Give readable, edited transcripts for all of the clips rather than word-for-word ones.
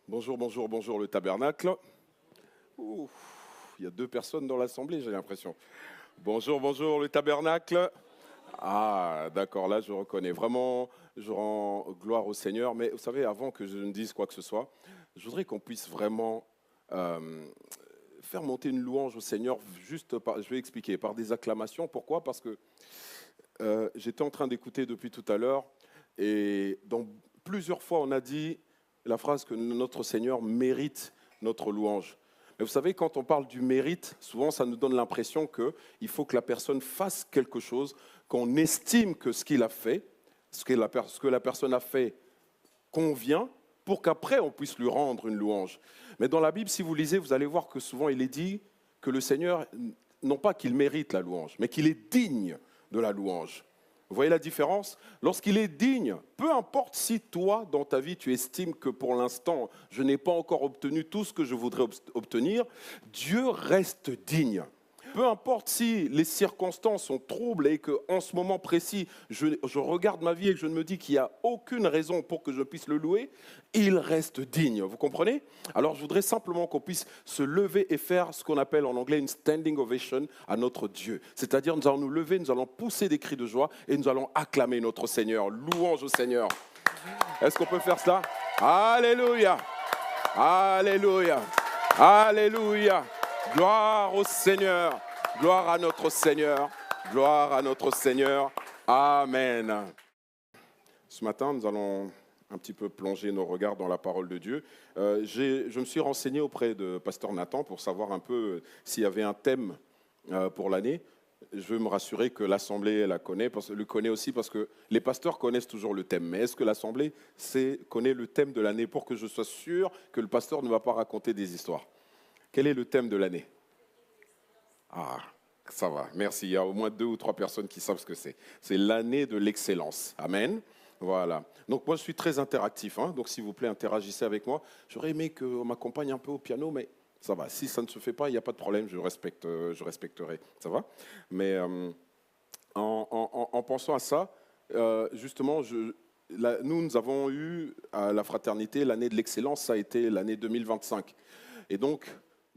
Bonjour, bonjour, bonjour le tabernacle. Ouh, il y a deux personnes dans l'assemblée, j'ai l'impression. Bonjour, bonjour le tabernacle. Ah, d'accord, là je reconnais vraiment, je rends gloire au Seigneur. Mais vous savez, avant que je ne dise quoi que ce soit, je voudrais qu'on puisse vraiment faire monter une louange au Seigneur, juste par, je vais expliquer, par des acclamations. Pourquoi ? Parce que j'étais en train d'écouter depuis tout à l'heure et dans plusieurs fois on a dit la phrase que notre Seigneur mérite notre louange. Mais vous savez, quand on parle du mérite, souvent ça nous donne l'impression qu'il faut que la personne fasse quelque chose, qu'on estime que ce qu'il a fait, ce que la personne a fait convient, pour qu'après on puisse lui rendre une louange. Mais dans la Bible, si vous lisez, vous allez voir que souvent il est dit que le Seigneur, non pas qu'il mérite la louange, mais qu'il est digne de la louange. Vous voyez la différence ? Lorsqu'il est digne, peu importe si toi, dans ta vie, tu estimes que pour l'instant, je n'ai pas encore obtenu tout ce que je voudrais obtenir, Dieu reste digne. Peu importe si les circonstances sont troubles et qu'en ce moment précis, je regarde ma vie et que je me dis qu'il n'y a aucune raison pour que je puisse le louer, il reste digne. Vous comprenez ? Alors je voudrais simplement qu'on puisse se lever et faire ce qu'on appelle en anglais une standing ovation à notre Dieu. C'est-à-dire nous allons nous lever, nous allons pousser des cris de joie et nous allons acclamer notre Seigneur. Louange au Seigneur. Est-ce qu'on peut faire cela ? Alléluia ! Alléluia ! Alléluia ! Gloire au Seigneur, gloire à notre Seigneur, gloire à notre Seigneur. Amen. Ce matin, nous allons un petit peu plonger nos regards dans la parole de Dieu. Je me suis renseigné auprès de Pasteur Nathan pour savoir un peu s'il y avait un thème pour l'année. Je veux me rassurer que l'Assemblée le connaît aussi parce que les pasteurs connaissent toujours le thème. Mais est-ce que l'Assemblée connaît le thème de l'année pour que je sois sûr que le pasteur ne va pas raconter des histoires ? Quel est le thème de l'année ? Ah, ça va, merci. Il y a au moins 2 ou 3 personnes qui savent ce que c'est. C'est l'année de l'excellence. Amen. Voilà. Donc moi, je suis très interactif. Donc s'il vous plaît, interagissez avec moi. J'aurais aimé qu'on m'accompagne un peu au piano, mais ça va. Si ça ne se fait pas, il n'y a pas de problème. Je respecterai. Ça va ? Mais en pensant à ça, justement, nous avons eu à la fraternité l'année de l'excellence. Ça a été l'année 2025. Et donc,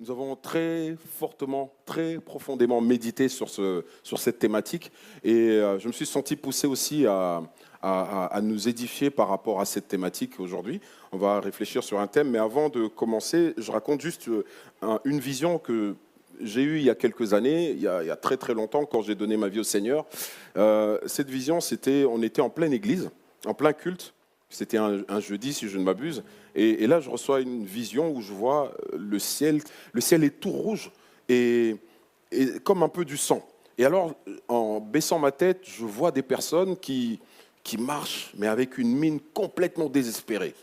nous avons très fortement, très profondément médité sur cette thématique et je me suis senti poussé aussi à nous édifier par rapport à cette thématique aujourd'hui. On va réfléchir sur un thème, mais avant de commencer, je raconte juste une vision que j'ai eue il y a quelques années, il y a très très longtemps, quand j'ai donné ma vie au Seigneur. Cette vision, on était en pleine église, en plein culte. C'était un jeudi, si je ne m'abuse. Et là, je reçois une vision où je vois le ciel. Le ciel est tout rouge et comme un peu du sang. Et alors, en baissant ma tête, je vois des personnes qui marchent, mais avec une mine complètement désespérée.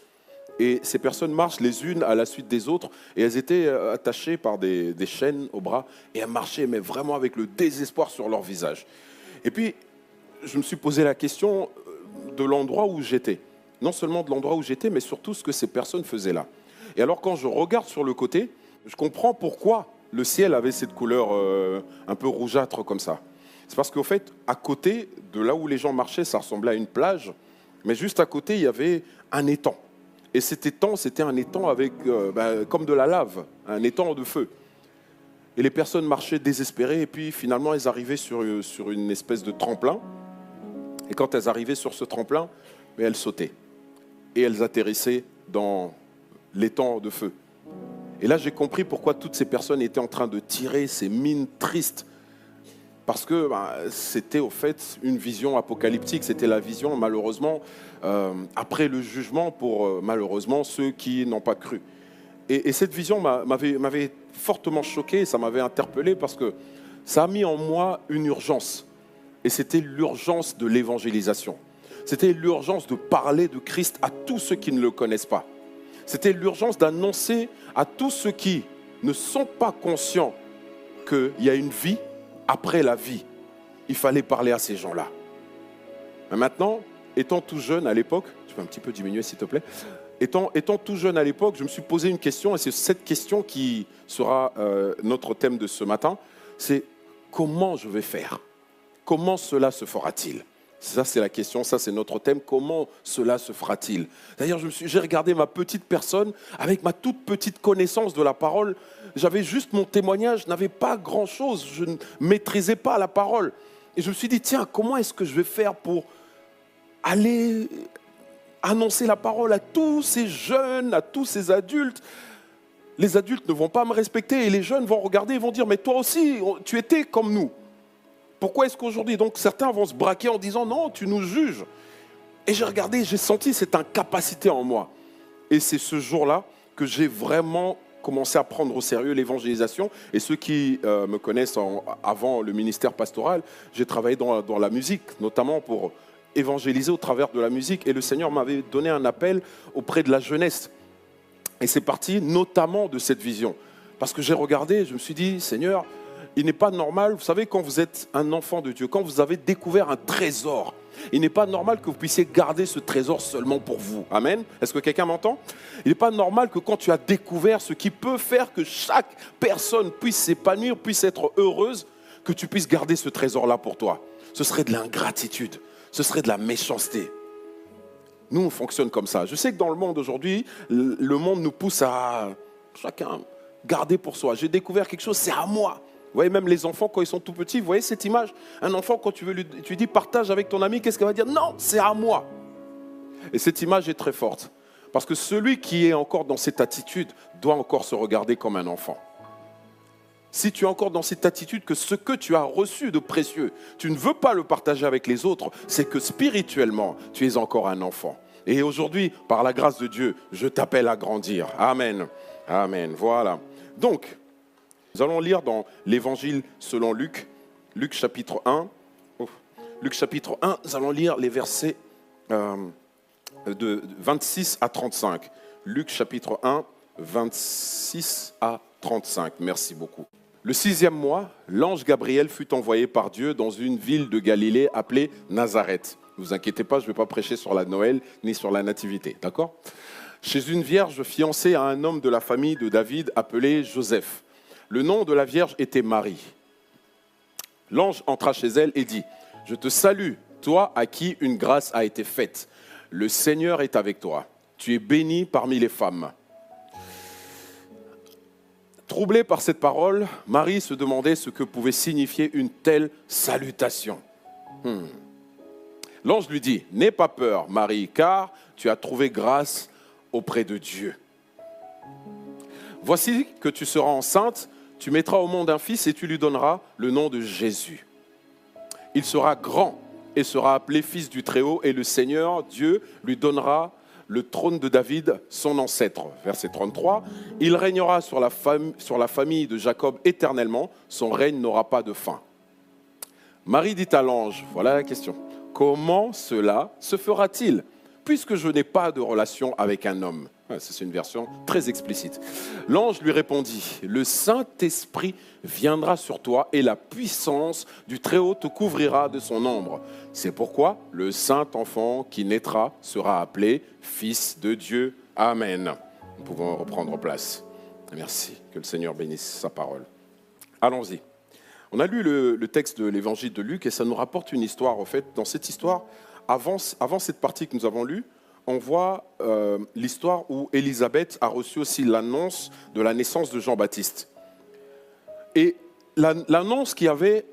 Et ces personnes marchent les unes à la suite des autres. Et elles étaient attachées par des chaînes au bras. Et elles marchaient, mais vraiment avec le désespoir sur leur visage. Et puis, je me suis posé la question de l'endroit où j'étais. Non seulement de l'endroit où j'étais, mais surtout ce que ces personnes faisaient là. Et alors quand je regarde sur le côté, je comprends pourquoi le ciel avait cette couleur un peu rougeâtre comme ça. C'est parce qu'au fait, à côté de là où les gens marchaient, ça ressemblait à une plage, mais juste à côté, il y avait un étang. Et cet étang, c'était un étang avec, comme de la lave, un étang de feu. Et les personnes marchaient désespérées, et puis finalement, elles arrivaient sur une espèce de tremplin. Et quand elles arrivaient sur ce tremplin, elles sautaient. Et elles atterrissaient dans l'étang de feu. Et là, j'ai compris pourquoi toutes ces personnes étaient en train de tirer ces mines tristes. Parce que c'était au fait une vision apocalyptique. C'était la vision, malheureusement, après le jugement pour, malheureusement, ceux qui n'ont pas cru. Et cette vision m'avait fortement choqué, ça m'avait interpellé parce que ça a mis en moi une urgence. Et c'était l'urgence de l'évangélisation. C'était l'urgence de parler de Christ à tous ceux qui ne le connaissent pas. C'était l'urgence d'annoncer à tous ceux qui ne sont pas conscients qu'il y a une vie après la vie. Il fallait parler à ces gens-là. Mais maintenant, étant tout jeune à l'époque, tu peux un petit peu diminuer s'il te plaît, étant tout jeune à l'époque, je me suis posé une question, et c'est cette question qui sera notre thème de ce matin, c'est comment je vais faire ? Comment cela se fera-t-il ? Ça, c'est la question, ça, c'est notre thème. Comment cela se fera-t-il? D'ailleurs, j'ai regardé ma petite personne avec ma toute petite connaissance de la parole. J'avais juste mon témoignage, je n'avais pas grand-chose, je ne maîtrisais pas la parole. Et je me suis dit, tiens, comment est-ce que je vais faire pour aller annoncer la parole à tous ces jeunes, à tous ces adultes? Les adultes ne vont pas me respecter et les jeunes vont regarder et vont dire, mais toi aussi, tu étais comme nous. Pourquoi est-ce qu'aujourd'hui, donc certains vont se braquer en disant, non, tu nous juges. Et j'ai regardé, j'ai senti cette incapacité en moi. Et c'est ce jour-là que j'ai vraiment commencé à prendre au sérieux l'évangélisation. Et ceux qui me connaissent avant le ministère pastoral, j'ai travaillé dans la musique, notamment pour évangéliser au travers de la musique. Et le Seigneur m'avait donné un appel auprès de la jeunesse. Et c'est parti notamment de cette vision. Parce que j'ai regardé, je me suis dit, Seigneur, il n'est pas normal, vous savez, quand vous êtes un enfant de Dieu, quand vous avez découvert un trésor, il n'est pas normal que vous puissiez garder ce trésor seulement pour vous. Amen. Est-ce que quelqu'un m'entend? Il n'est pas normal que quand tu as découvert ce qui peut faire que chaque personne puisse s'épanouir, puisse être heureuse, que tu puisses garder ce trésor-là pour toi. Ce serait de l'ingratitude, ce serait de la méchanceté. Nous, on fonctionne comme ça. Je sais que dans le monde aujourd'hui, le monde nous pousse à chacun garder pour soi. J'ai découvert quelque chose, c'est à moi. Vous voyez, même les enfants, quand ils sont tout petits, vous voyez cette image? Un enfant, quand tu lui dis partage avec ton ami, qu'est-ce qu'il va dire? Non, c'est à moi. Et cette image est très forte. Parce que celui qui est encore dans cette attitude doit encore se regarder comme un enfant. Si tu es encore dans cette attitude que ce que tu as reçu de précieux, tu ne veux pas le partager avec les autres, c'est que spirituellement, tu es encore un enfant. Et aujourd'hui, par la grâce de Dieu, je t'appelle à grandir. Amen. Amen. Voilà. Donc, nous allons lire dans l'Évangile selon Luc, Luc chapitre 1. Luc chapitre 1, nous allons lire les versets de 26 à 35. Luc chapitre 1, 26 à 35. Merci beaucoup. Le 6e mois, l'ange Gabriel fut envoyé par Dieu dans une ville de Galilée appelée Nazareth. Ne vous inquiétez pas, je ne vais pas prêcher sur la Noël ni sur la nativité, d'accord? Chez une vierge fiancée à un homme de la famille de David appelé Joseph. Le nom de la vierge était Marie. L'ange entra chez elle et dit, « Je te salue, toi à qui une grâce a été faite. Le Seigneur est avec toi. Tu es bénie parmi les femmes. » Troublée par cette parole, Marie se demandait ce que pouvait signifier une telle salutation. L'ange lui dit, « N'aie pas peur, Marie, car tu as trouvé grâce auprès de Dieu. Voici que tu seras enceinte, tu mettras au monde un fils et tu lui donneras le nom de Jésus. Il sera grand et sera appelé fils du Très-Haut et le Seigneur, Dieu, lui donnera le trône de David, son ancêtre. » Verset 33, « Il régnera sur la famille de Jacob éternellement, son règne n'aura pas de fin. » Marie dit à l'ange, voilà la question, « Comment cela se fera-t-il, puisque je n'ai pas de relation avec un homme ?» C'est une version très explicite. L'ange lui répondit, « Le Saint-Esprit viendra sur toi et la puissance du Très-Haut te couvrira de son ombre. C'est pourquoi le Saint-Enfant qui naîtra sera appelé Fils de Dieu. Amen. » Nous pouvons reprendre place. Merci. Que le Seigneur bénisse sa parole. Allons-y. On a lu le texte de l'évangile de Luc et ça nous rapporte une histoire. En fait, dans cette histoire, avant cette partie que nous avons lue, on voit l'histoire où Élisabeth a reçu aussi l'annonce de la naissance de Jean-Baptiste. Et l'annonce qui avait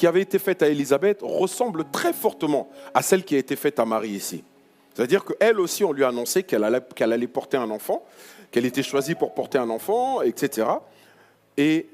été faite à Élisabeth ressemble très fortement à celle qui a été faite à Marie ici. C'est-à-dire qu'elle aussi, on lui a annoncé qu'elle allait porter un enfant, qu'elle était choisie pour porter un enfant, etc. Et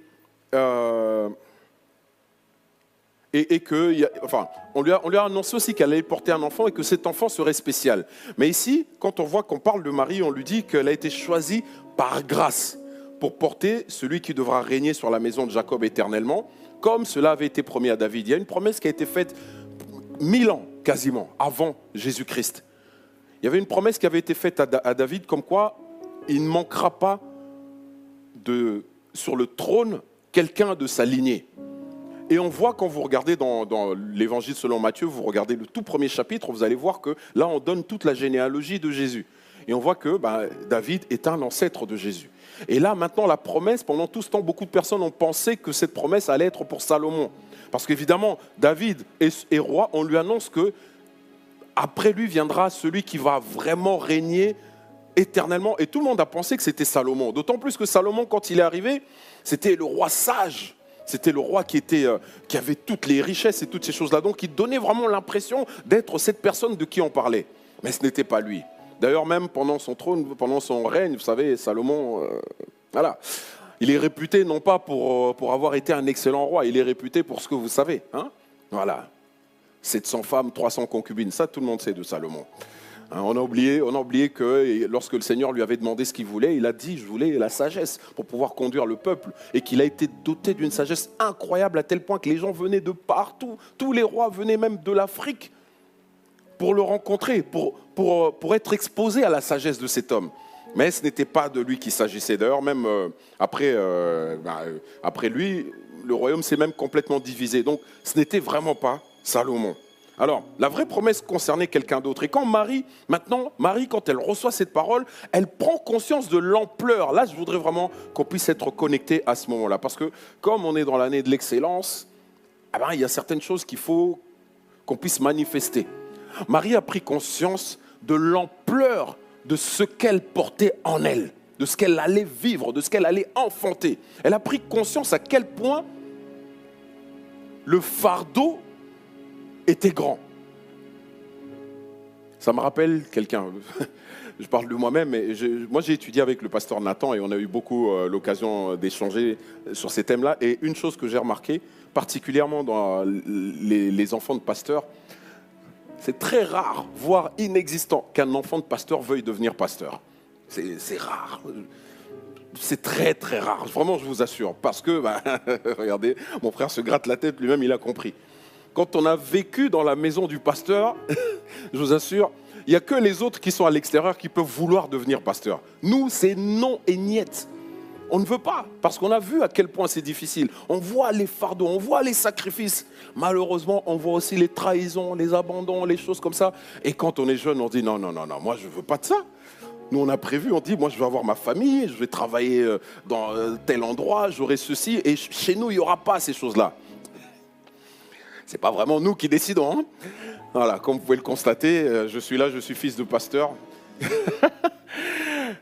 on lui a annoncé aussi qu'elle allait porter un enfant et que cet enfant serait spécial. Mais ici, quand on voit qu'on parle de Marie, on lui dit qu'elle a été choisie par grâce pour porter celui qui devra régner sur la maison de Jacob éternellement, comme cela avait été promis à David. Il y a une promesse qui a été faite 1000 ans quasiment avant Jésus-Christ. Il y avait une promesse qui avait été faite à David comme quoi il ne manquera pas sur le trône quelqu'un de sa lignée. Et on voit quand vous regardez dans l'évangile selon Matthieu, vous regardez le tout premier chapitre, vous allez voir que là on donne toute la généalogie de Jésus. Et on voit que David est un ancêtre de Jésus. Et là, maintenant, la promesse, pendant tout ce temps, beaucoup de personnes ont pensé que cette promesse allait être pour Salomon. Parce qu'évidemment, David est roi, on lui annonce que après lui viendra celui qui va vraiment régner éternellement. Et tout le monde a pensé que c'était Salomon. D'autant plus que Salomon, quand il est arrivé, c'était le roi sage. C'était le roi qui avait toutes les richesses et toutes ces choses-là. Donc, il donnait vraiment l'impression d'être cette personne de qui on parlait. Mais ce n'était pas lui. D'ailleurs, même pendant son trône, pendant son règne, vous savez, Salomon, voilà. Il est réputé non pas pour avoir été un excellent roi, il est réputé pour ce que vous savez. Hein, voilà. 700 femmes, 300 concubines, ça tout le monde sait de Salomon. Hein, on a oublié que lorsque le Seigneur lui avait demandé ce qu'il voulait, il a dit « je voulais la sagesse pour pouvoir conduire le peuple » et qu'il a été doté d'une sagesse incroyable à tel point que les gens venaient de partout. Tous les rois venaient même de l'Afrique pour le rencontrer, pour être exposés à la sagesse de cet homme. Mais ce n'était pas de lui qu'il s'agissait. D'ailleurs, même après lui, le royaume s'est même complètement divisé. Donc, ce n'était vraiment pas Salomon. Alors, la vraie promesse concernait quelqu'un d'autre. Et quand Marie, quand elle reçoit cette parole, elle prend conscience de l'ampleur. Là, je voudrais vraiment qu'on puisse être connecté à ce moment-là. Parce que comme on est dans l'année de l'excellence, il y a certaines choses qu'il faut qu'on puisse manifester. Marie a pris conscience de l'ampleur de ce qu'elle portait en elle, de ce qu'elle allait vivre, de ce qu'elle allait enfanter. Elle a pris conscience à quel point le fardeau était grand. Ça me rappelle quelqu'un, je parle de moi-même, mais moi j'ai étudié avec le pasteur Nathan et on a eu beaucoup l'occasion d'échanger sur ces thèmes-là. Et une chose que j'ai remarqué, particulièrement dans les enfants de pasteurs, c'est très rare, voire inexistant, qu'un enfant de pasteur veuille devenir pasteur. C'est rare. C'est très très rare, vraiment je vous assure. Parce que, regardez, mon frère se gratte la tête, lui-même il a compris. Quand on a vécu dans la maison du pasteur, je vous assure, il n'y a que les autres qui sont à l'extérieur qui peuvent vouloir devenir pasteur. Nous, c'est non et niet. On ne veut pas, parce qu'on a vu à quel point c'est difficile. On voit les fardeaux, on voit les sacrifices. Malheureusement, on voit aussi les trahisons, les abandons, les choses comme ça. Et quand on est jeune, on dit non, moi je ne veux pas de ça. Nous, on a prévu, on dit, moi je veux avoir ma famille, je vais travailler dans tel endroit, j'aurai ceci. Et chez nous, il n'y aura pas ces choses-là. Ce n'est pas vraiment nous qui décidons. Hein. Voilà, comme vous pouvez le constater, je suis là, je suis fils de pasteur.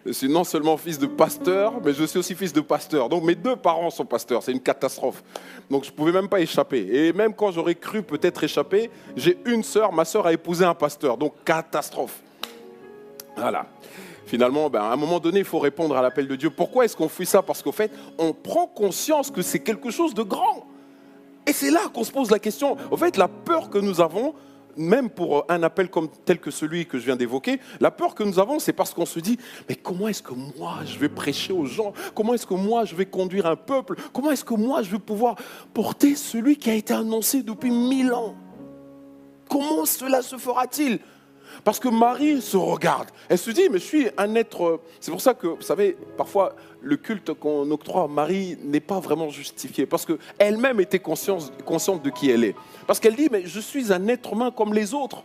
Je suis non seulement fils de pasteur, mais je suis aussi fils de pasteur. Donc mes deux parents sont pasteurs, c'est une catastrophe. Donc je ne pouvais même pas échapper. Et même quand j'aurais cru peut-être échapper, j'ai une sœur, ma sœur a épousé un pasteur. Donc catastrophe. Voilà. Finalement, à un moment donné, il faut répondre à l'appel de Dieu. Pourquoi est-ce qu'on fuit ça? Parce qu'au fait, on prend conscience que c'est quelque chose de grand. Et c'est là qu'on se pose la question. En fait, la peur que nous avons, même pour un appel tel que celui que je viens d'évoquer, la peur que nous avons, c'est parce qu'on se dit, mais comment est-ce que moi, je vais prêcher aux gens? Comment est-ce que moi, je vais conduire un peuple? Comment est-ce que moi, je vais pouvoir porter celui qui a été annoncé depuis 1000 ans? Comment cela se fera-t-il? Parce que Marie se regarde, elle se dit, mais je suis un être... C'est pour ça que, vous savez, parfois, le culte qu'on octroie à Marie n'est pas vraiment justifié, parce qu'elle-même était consciente de qui elle est. Parce qu'elle dit, mais je suis un être humain comme les autres.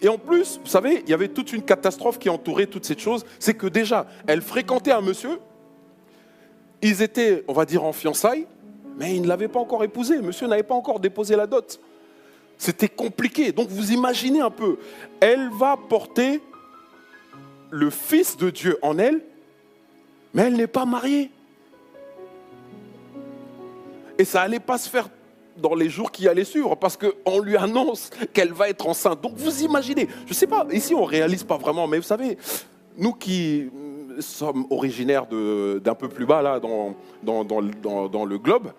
Et en plus, vous savez, il y avait toute une catastrophe qui entourait toutes ces choses, c'est que déjà, elle fréquentait un monsieur, ils étaient, on va dire, en fiançailles, mais ils ne l'avaient pas encore épousé, monsieur n'avait pas encore déposé la dot. C'était compliqué. Donc vous imaginez un peu, elle va porter le Fils de Dieu en elle, mais elle n'est pas mariée. Et ça n'allait pas se faire dans les jours qui allaient suivre, parce qu'on lui annonce qu'elle va être enceinte. Donc vous imaginez, je ne sais pas, ici on ne réalise pas vraiment, mais vous savez, nous qui sommes originaires d'un peu plus bas, là, dans le globe,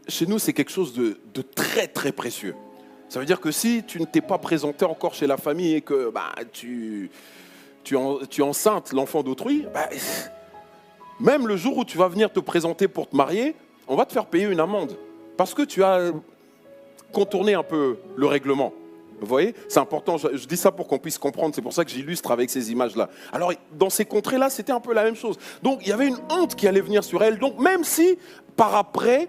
chez nous, c'est quelque chose de très, très précieux. Ça veut dire que si tu ne t'es pas présenté encore chez la famille et que tu es enceinte l'enfant d'autrui, même le jour où tu vas venir te présenter pour te marier, on va te faire payer une amende. Parce que tu as contourné un peu le règlement. Vous voyez, c'est important, je dis ça pour qu'on puisse comprendre, c'est pour ça que j'illustre avec ces images-là. Alors, dans ces contrées-là, c'était un peu la même chose. Donc, il y avait une honte qui allait venir sur elle. Donc, même si, par après,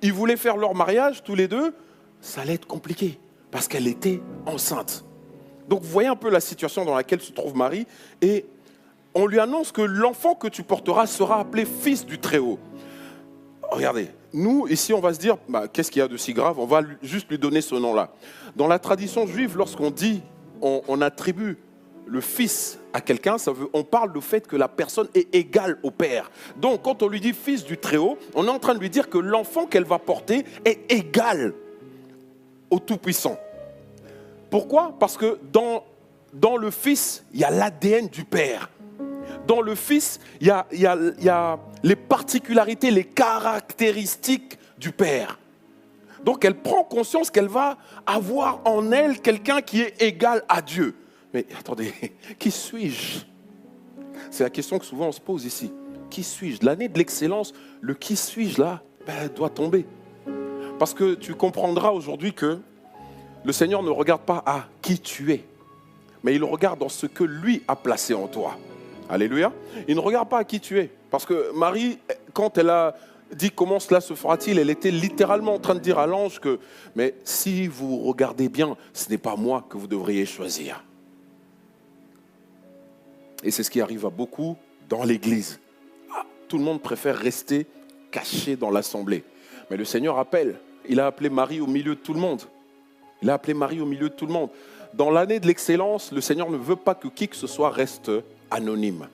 ils voulaient faire leur mariage, tous les deux, ça allait être compliqué, parce qu'elle était enceinte. Donc vous voyez un peu la situation dans laquelle se trouve Marie. Et on lui annonce que l'enfant que tu porteras sera appelé fils du Très-Haut. Regardez, nous, ici, on va se dire, qu'est-ce qu'il y a de si grave? On va juste lui donner ce nom-là. Dans la tradition juive, lorsqu'on dit, on attribue le fils à quelqu'un, on parle du fait que la personne est égale au père. Donc, quand on lui dit fils du Très-Haut, on est en train de lui dire que l'enfant qu'elle va porter est égal au Tout-Puissant. Pourquoi? Parce que dans le fils, il y a l'ADN du père. Dans le Fils, il y a les particularités, les caractéristiques du Père. Donc elle prend conscience qu'elle va avoir en elle quelqu'un qui est égal à Dieu. Mais attendez, qui suis-je? C'est la question que souvent on se pose ici. Qui suis-je? L'année de l'excellence, le qui suis-je là, doit tomber. Parce que tu comprendras aujourd'hui que le Seigneur ne regarde pas à qui tu es, mais il regarde dans ce que lui a placé en toi. Alléluia. Il ne regarde pas à qui tu es. Parce que Marie, quand elle a dit comment cela se fera-t-il, elle était littéralement en train de dire à l'ange que, mais si vous regardez bien, ce n'est pas moi que vous devriez choisir. Et c'est ce qui arrive à beaucoup dans l'église. Tout le monde préfère rester caché dans l'assemblée. Mais le Seigneur appelle. Il a appelé Marie au milieu de tout le monde. Il a appelé Marie au milieu de tout le monde. Dans l'année de l'excellence, le Seigneur ne veut pas que qui que ce soit reste anonyme.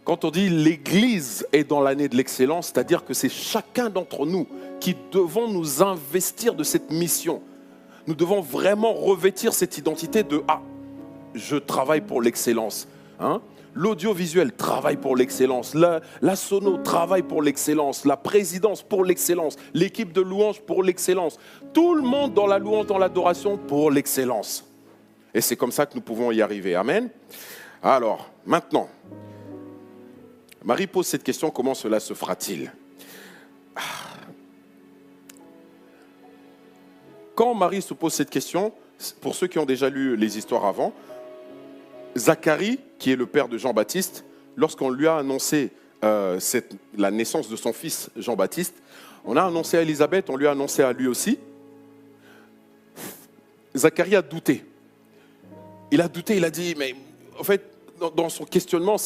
Quand on dit l'Église est dans l'année de l'excellence, c'est-à-dire que c'est chacun d'entre nous qui devons nous investir de cette mission. Nous devons vraiment revêtir cette identité de « je travaille pour l'excellence ». L'audiovisuel travaille pour l'excellence, la sono travaille pour l'excellence, la présidence pour l'excellence, l'équipe de louange pour l'excellence. Tout le monde dans la louange, dans l'adoration pour l'excellence. Et c'est comme ça que nous pouvons y arriver. Amen. Alors, maintenant, Marie pose cette question, comment cela se fera-t-il? Quand Marie se pose cette question, pour ceux qui ont déjà lu les histoires avant, Zacharie, qui est le père de Jean-Baptiste, lorsqu'on lui a annoncé la naissance de son fils Jean-Baptiste, on a annoncé à Élisabeth, on lui a annoncé à lui aussi. Zacharie a douté. Il a douté, il a dit, mais en fait, dans son questionnement,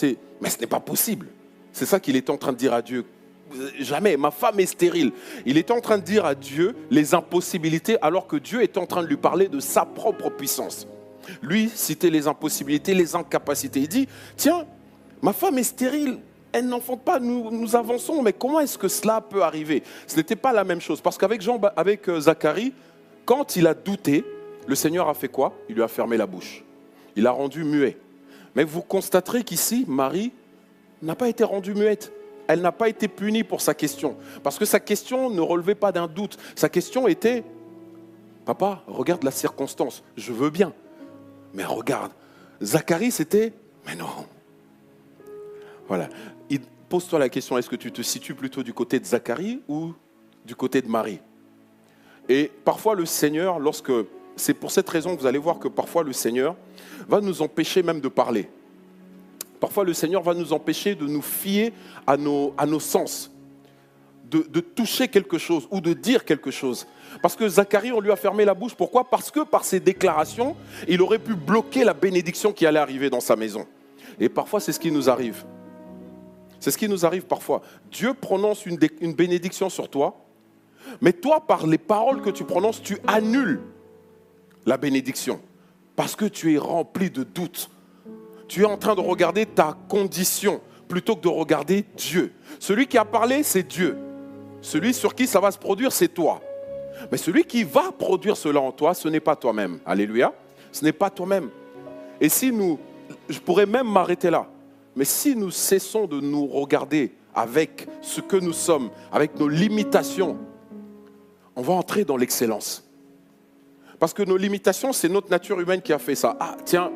mais ce n'est pas possible. C'est ça qu'il était en train de dire à Dieu. Jamais, ma femme est stérile. Il était en train de dire à Dieu les impossibilités, alors que Dieu était en train de lui parler de sa propre puissance. Lui citait les impossibilités, les incapacités. Il dit, tiens, ma femme est stérile, elle n'enfante pas, nous avançons, mais comment est-ce que cela peut arriver? Ce n'était pas la même chose, parce qu'avec Zacharie, quand il a douté, le Seigneur a fait quoi? Il lui a fermé la bouche. Il l'a rendu muet. Mais vous constaterez qu'ici, Marie n'a pas été rendue muette. Elle n'a pas été punie pour sa question. Parce que sa question ne relevait pas d'un doute. Sa question était, papa, regarde la circonstance, je veux bien. Mais regarde, Zacharie, c'était, mais non. Voilà. Pose-toi la question, est-ce que tu te situes plutôt du côté de Zacharie ou du côté de Marie? Et parfois le Seigneur, c'est pour cette raison que vous allez voir que parfois le Seigneur va nous empêcher même de parler. Parfois le Seigneur va nous empêcher de nous fier à nos sens, de toucher quelque chose ou de dire quelque chose. Parce que Zacharie, on lui a fermé la bouche. Pourquoi? Parce que par ses déclarations, il aurait pu bloquer la bénédiction qui allait arriver dans sa maison. Et parfois c'est ce qui nous arrive. C'est ce qui nous arrive parfois. Dieu prononce une bénédiction sur toi, mais toi, par les paroles que tu prononces, tu annules la bénédiction. Parce que tu es rempli de doutes. Tu es en train de regarder ta condition plutôt que de regarder Dieu. Celui qui a parlé, c'est Dieu. Celui sur qui ça va se produire, c'est toi. Mais celui qui va produire cela en toi, ce n'est pas toi-même. Alléluia. Ce n'est pas toi-même. Et je pourrais même m'arrêter là. Mais si nous cessons de nous regarder avec ce que nous sommes, avec nos limitations, on va entrer dans l'excellence. Parce que nos limitations, c'est notre nature humaine qui a fait ça. Ah, tiens,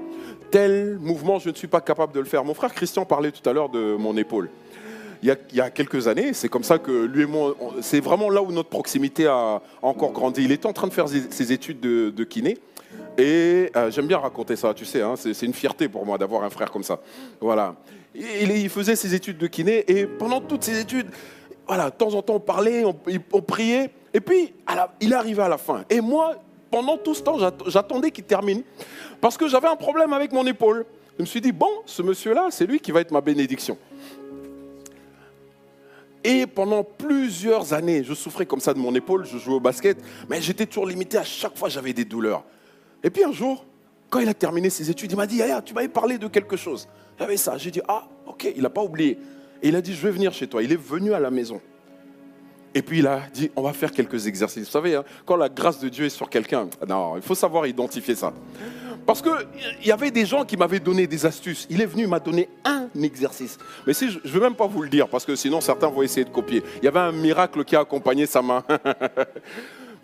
tel mouvement, je ne suis pas capable de le faire. Mon frère Christian parlait tout à l'heure de mon épaule. Il y a quelques années, c'est comme ça que lui et moi, c'est vraiment là où notre proximité a encore grandi. Il était en train de faire ses études de kiné. Et j'aime bien raconter ça, tu sais, c'est une fierté pour moi d'avoir un frère comme ça. Voilà. Il faisait ses études de kiné et pendant toutes ses études, voilà, de temps en temps on parlait, on priait. Et puis, il est arrivé à la fin. Et moi, pendant tout ce temps, j'attendais qu'il termine. Parce que j'avais un problème avec mon épaule. Je me suis dit, bon, ce monsieur-là, c'est lui qui va être ma bénédiction. Et pendant plusieurs années, je souffrais comme ça de mon épaule, je jouais au basket, mais j'étais toujours limité, à chaque fois j'avais des douleurs. Et puis un jour, quand il a terminé ses études, il m'a dit, Yaya, tu m'avais parlé de quelque chose. J'avais ça, j'ai dit, ah, ok, il n'a pas oublié. Et il a dit, je vais venir chez toi. Il est venu à la maison. Et puis il a dit, on va faire quelques exercices. Vous savez, hein, quand la grâce de Dieu est sur quelqu'un, non, il faut savoir identifier ça. Parce qu'il y avait des gens qui m'avaient donné des astuces. Il est venu, il m'a donné un exercice. Mais si, je ne vais même pas vous le dire, parce que sinon certains vont essayer de copier. Il y avait un miracle qui a accompagné sa main.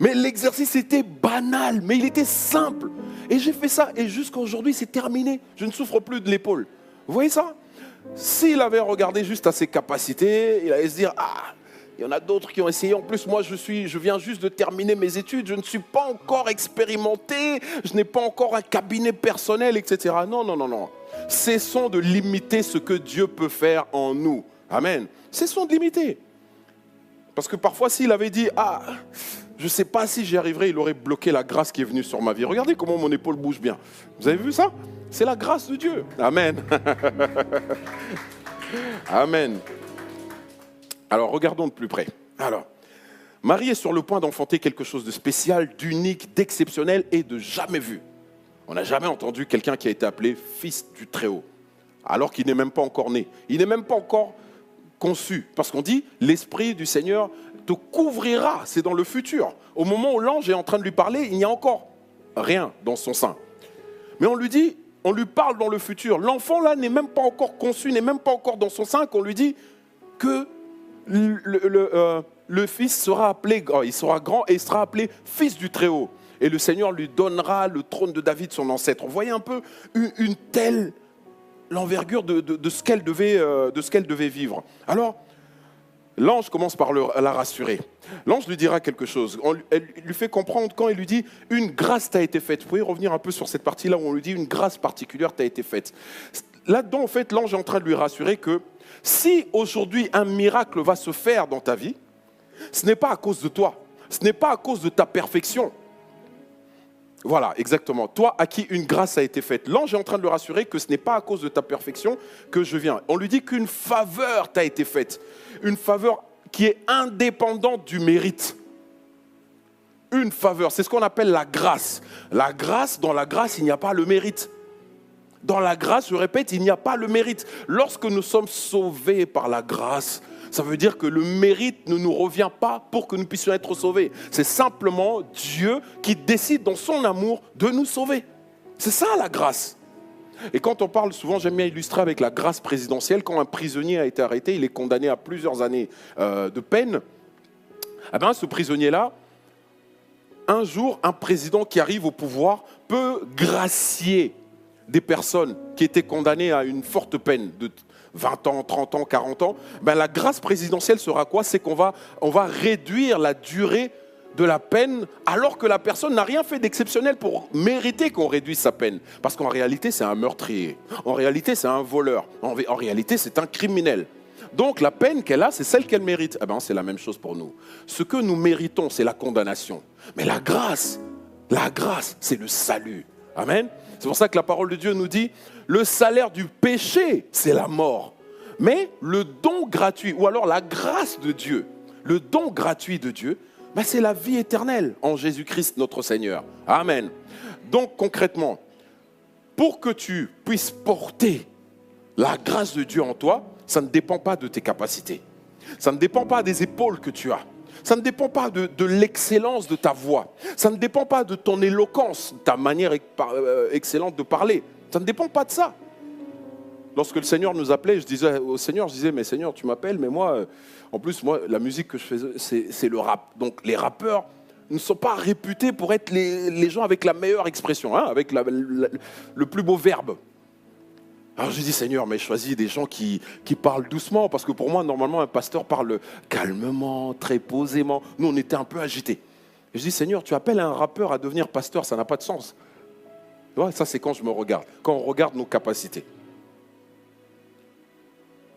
Mais l'exercice était banal, mais il était simple. Et j'ai fait ça, et jusqu'à aujourd'hui, c'est terminé. Je ne souffre plus de l'épaule. Vous voyez ça? S'il avait regardé juste à ses capacités, il allait se dire, ah, il y en a d'autres qui ont essayé. En plus, moi, je viens juste de terminer mes études. Je ne suis pas encore expérimenté. Je n'ai pas encore un cabinet personnel, etc. Non, non, non, non. Cessons de limiter ce que Dieu peut faire en nous. Amen. Cessons de limiter. Parce que parfois, s'il avait dit, ah, je ne sais pas si j'y arriverai, il aurait bloqué la grâce qui est venue sur ma vie. Regardez comment mon épaule bouge bien. Vous avez vu ça? C'est la grâce de Dieu. Amen. Amen. Alors, regardons de plus près. Alors, Marie est sur le point d'enfanter quelque chose de spécial, d'unique, d'exceptionnel et de jamais vu. On n'a jamais entendu quelqu'un qui a été appelé fils du Très-Haut, alors qu'il n'est même pas encore né. Il n'est même pas encore conçu. Parce qu'on dit, l'Esprit du Seigneur te couvrira. C'est dans le futur. Au moment où l'ange est en train de lui parler, il n'y a encore rien dans son sein. Mais on lui dit, on lui parle dans le futur. L'enfant là n'est même pas encore conçu, n'est même pas encore dans son sein, qu'on lui dit que le fils sera appelé, il sera grand et il sera appelé fils du Très-Haut. Et le Seigneur lui donnera le trône de David, son ancêtre. On voyait un peu une telle l'envergure de ce qu'elle devait vivre. Alors, l'ange commence par la rassurer. L'ange lui dira quelque chose. Elle lui fait comprendre quand il lui dit « Une grâce t'a été faite ». Vous pouvez revenir un peu sur cette partie-là où on lui dit « Une grâce particulière t'a été faite ». Là-dedans, en fait, l'ange est en train de lui rassurer que si aujourd'hui un miracle va se faire dans ta vie, ce n'est pas à cause de toi, ce n'est pas à cause de ta perfection. Voilà, exactement. Toi à qui une grâce a été faite. L'ange est en train de le rassurer que ce n'est pas à cause de ta perfection que je viens. On lui dit qu'une faveur t'a été faite. Une faveur qui est indépendante du mérite. Une faveur, c'est ce qu'on appelle la grâce. La grâce, dans la grâce, il n'y a pas le mérite. Dans la grâce, je répète, il n'y a pas le mérite. Lorsque nous sommes sauvés par la grâce, ça veut dire que le mérite ne nous revient pas pour que nous puissions être sauvés. C'est simplement Dieu qui décide dans son amour de nous sauver. C'est ça la grâce. Et quand on parle, souvent j'aime bien illustrer avec la grâce présidentielle, quand un prisonnier a été arrêté, il est condamné à plusieurs années de peine. Eh bien, ce prisonnier-là, un jour, un président qui arrive au pouvoir peut gracier des personnes qui étaient condamnées à une forte peine de 20 ans, 30 ans, 40 ans, ben la grâce présidentielle sera quoi? C'est qu'on va réduire la durée de la peine alors que la personne n'a rien fait d'exceptionnel pour mériter qu'on réduise sa peine. Parce qu'en réalité, c'est un meurtrier. En réalité, c'est un voleur. En réalité, c'est un criminel. Donc la peine qu'elle a, c'est celle qu'elle mérite. Eh ben, c'est la même chose pour nous. Ce que nous méritons, c'est la condamnation. Mais la grâce, c'est le salut. Amen. C'est pour ça que la parole de Dieu nous dit, le salaire du péché, c'est la mort. Mais le don gratuit, ou alors la grâce de Dieu, le don gratuit de Dieu, ben c'est la vie éternelle en Jésus-Christ notre Seigneur. Amen. Donc concrètement, pour que tu puisses porter la grâce de Dieu en toi, ça ne dépend pas de tes capacités. Ça ne dépend pas des épaules que tu as. Ça ne dépend pas de l'excellence de ta voix. Ça ne dépend pas de ton éloquence, ta manière excellente de parler. Ça ne dépend pas de ça. Lorsque le Seigneur nous appelait, je disais au Seigneur, mais Seigneur, tu m'appelles, mais moi, en plus, moi, la musique que je fais, c'est le rap. Donc les rappeurs ne sont pas réputés pour être les gens avec la meilleure expression, hein, avec le plus beau verbe. Alors je dis, Seigneur, mais choisis des gens qui parlent doucement, parce que pour moi, normalement, un pasteur parle calmement, très posément. Nous, on était un peu agités. Et je dis, Seigneur, tu appelles un rappeur à devenir pasteur, ça n'a pas de sens. Tu vois, ça, c'est quand je me regarde, quand on regarde nos capacités.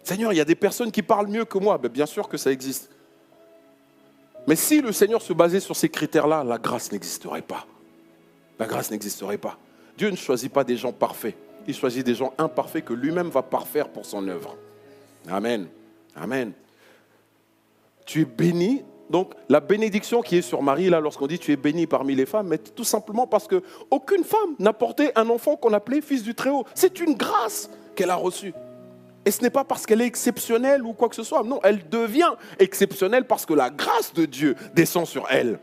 Seigneur, il y a des personnes qui parlent mieux que moi. Ben, bien sûr que ça existe. Mais si le Seigneur se basait sur ces critères-là, la grâce n'existerait pas. la grâce n'existerait pas. Dieu ne choisit pas des gens parfaits. Il choisit des gens imparfaits que lui-même va parfaire pour son œuvre. Amen. Amen. Tu es béni. Donc, la bénédiction qui est sur Marie, là, lorsqu'on dit tu es béni parmi les femmes, mais tout simplement parce qu'aucune femme n'a porté un enfant qu'on appelait fils du Très-Haut. C'est une grâce qu'elle a reçue. Et ce n'est pas parce qu'elle est exceptionnelle ou quoi que ce soit. Non, elle devient exceptionnelle parce que la grâce de Dieu descend sur elle.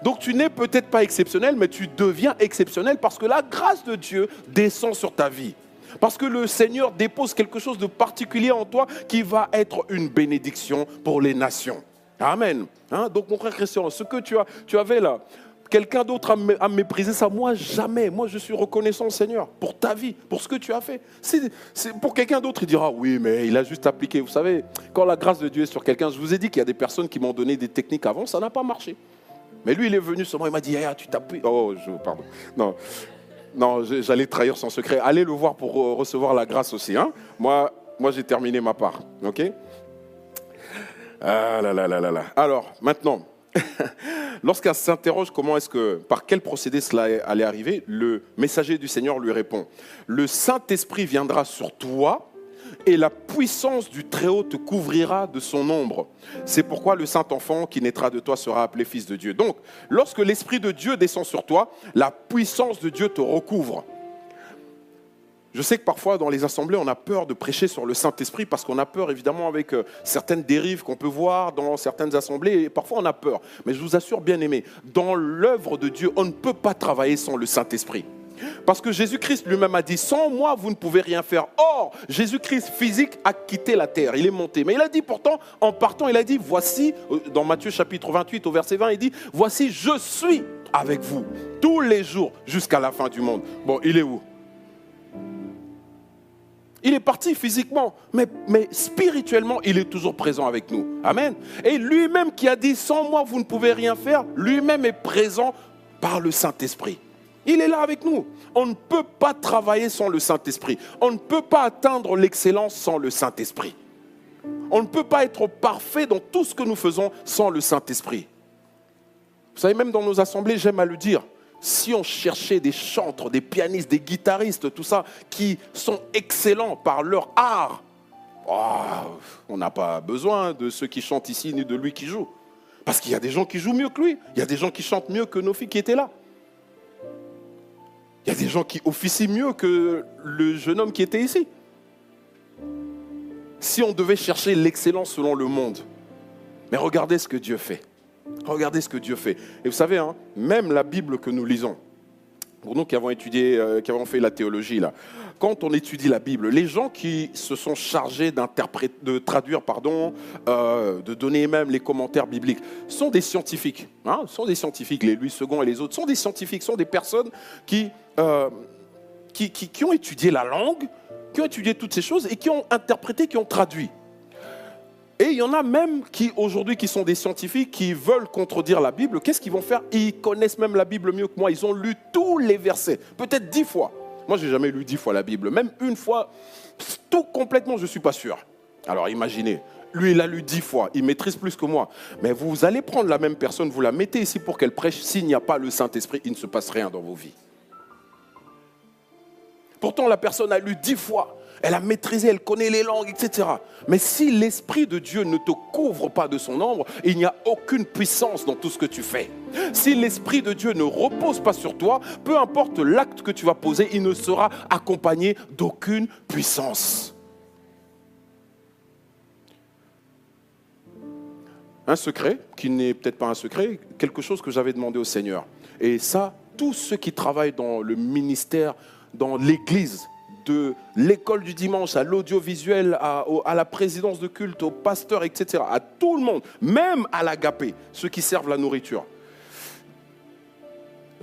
Donc tu n'es peut-être pas exceptionnel, mais tu deviens exceptionnel parce que la grâce de Dieu descend sur ta vie. Parce que le Seigneur dépose quelque chose de particulier en toi qui va être une bénédiction pour les nations. Amen. Donc mon frère Christian, ce que tu avais là, quelqu'un d'autre a méprisé ça, moi jamais. Moi je suis reconnaissant au Seigneur pour ta vie, pour ce que tu as fait. C'est pour quelqu'un d'autre, il dira oui, mais il a juste appliqué. Vous savez, quand la grâce de Dieu est sur quelqu'un, je vous ai dit qu'il y a des personnes qui m'ont donné des techniques avant, ça n'a pas marché. Mais lui, il est venu sur moi, il m'a dit, tu t'appuies. Pardon. Non, j'allais trahir son secret. Allez le voir pour recevoir la grâce aussi. Moi, j'ai terminé ma part. Ok ? Ah là là là là là. Alors, maintenant, lorsqu'elle s'interroge par quel procédé cela allait arriver, le messager du Seigneur lui répond, le Saint-Esprit viendra sur toi et la puissance du Très-Haut te couvrira de son ombre. C'est pourquoi le Saint-Enfant qui naîtra de toi sera appelé Fils de Dieu. Donc, lorsque l'Esprit de Dieu descend sur toi, la puissance de Dieu te recouvre. Je sais que parfois, dans les assemblées, on a peur de prêcher sur le Saint-Esprit parce qu'on a peur, évidemment, avec certaines dérives qu'on peut voir dans certaines assemblées. Et parfois, on a peur. Mais je vous assure, bien aimés, dans l'œuvre de Dieu, on ne peut pas travailler sans le Saint-Esprit. Parce que Jésus-Christ lui-même a dit, sans moi, vous ne pouvez rien faire. Or, Jésus-Christ physique a quitté la terre, il est monté. Mais il a dit pourtant, en partant, il a dit, voici, dans Matthieu chapitre 28 au verset 20, il dit, voici, je suis avec vous tous les jours jusqu'à la fin du monde. Bon, il est où ? Il est parti physiquement, mais spirituellement, il est toujours présent avec nous. Amen. Et lui-même qui a dit, sans moi, vous ne pouvez rien faire, lui-même est présent par le Saint-Esprit. Il est là avec nous. On ne peut pas travailler sans le Saint-Esprit. On ne peut pas atteindre l'excellence sans le Saint-Esprit. On ne peut pas être parfait dans tout ce que nous faisons sans le Saint-Esprit. Vous savez, même dans nos assemblées, j'aime à le dire, si on cherchait des chantres, des pianistes, des guitaristes, tout ça, qui sont excellents par leur art, on n'a pas besoin de ceux qui chantent ici, ni de lui qui joue. Parce qu'il y a des gens qui jouent mieux que lui. Il y a des gens qui chantent mieux que nos filles qui étaient là. Il y a des gens qui officient mieux que le jeune homme qui était ici. Si on devait chercher l'excellence selon le monde, mais regardez ce que Dieu fait. Regardez ce que Dieu fait. Et vous savez, même la Bible que nous lisons, pour nous qui avons étudié, qui avons fait la théologie, là, quand on étudie la Bible, les gens qui se sont chargés de traduire, de donner même les commentaires bibliques, sont des scientifiques. Sont des scientifiques, les Louis II et les autres, sont des scientifiques, sont des personnes qui ont étudié la langue, qui ont étudié toutes ces choses et qui ont interprété, qui ont traduit. Et il y en a même qui, aujourd'hui, qui sont des scientifiques, qui veulent contredire la Bible. Qu'est-ce qu'ils vont faire ? Ils connaissent même la Bible mieux que moi. Ils ont lu tous les versets, peut-être 10 fois. Moi, je n'ai jamais lu 10 fois la Bible. Même une fois, tout complètement, je ne suis pas sûr. Alors imaginez, lui, il a lu 10 fois. Il maîtrise plus que moi. Mais vous allez prendre la même personne, vous la mettez ici pour qu'elle prêche. S'il n'y a pas le Saint-Esprit, il ne se passe rien dans vos vies. Pourtant, la personne a lu 10 fois. Elle a maîtrisé, elle connaît les langues, etc. Mais si l'Esprit de Dieu ne te couvre pas de son ombre, il n'y a aucune puissance dans tout ce que tu fais. Si l'Esprit de Dieu ne repose pas sur toi, peu importe l'acte que tu vas poser, il ne sera accompagné d'aucune puissance. Un secret, qui n'est peut-être pas un secret, quelque chose que j'avais demandé au Seigneur. Et ça, tous ceux qui travaillent dans le ministère, dans l'Église, de l'école du dimanche, à l'audiovisuel, à la présidence de culte, aux pasteurs, etc., à tout le monde, même à l'agapé, ceux qui servent la nourriture.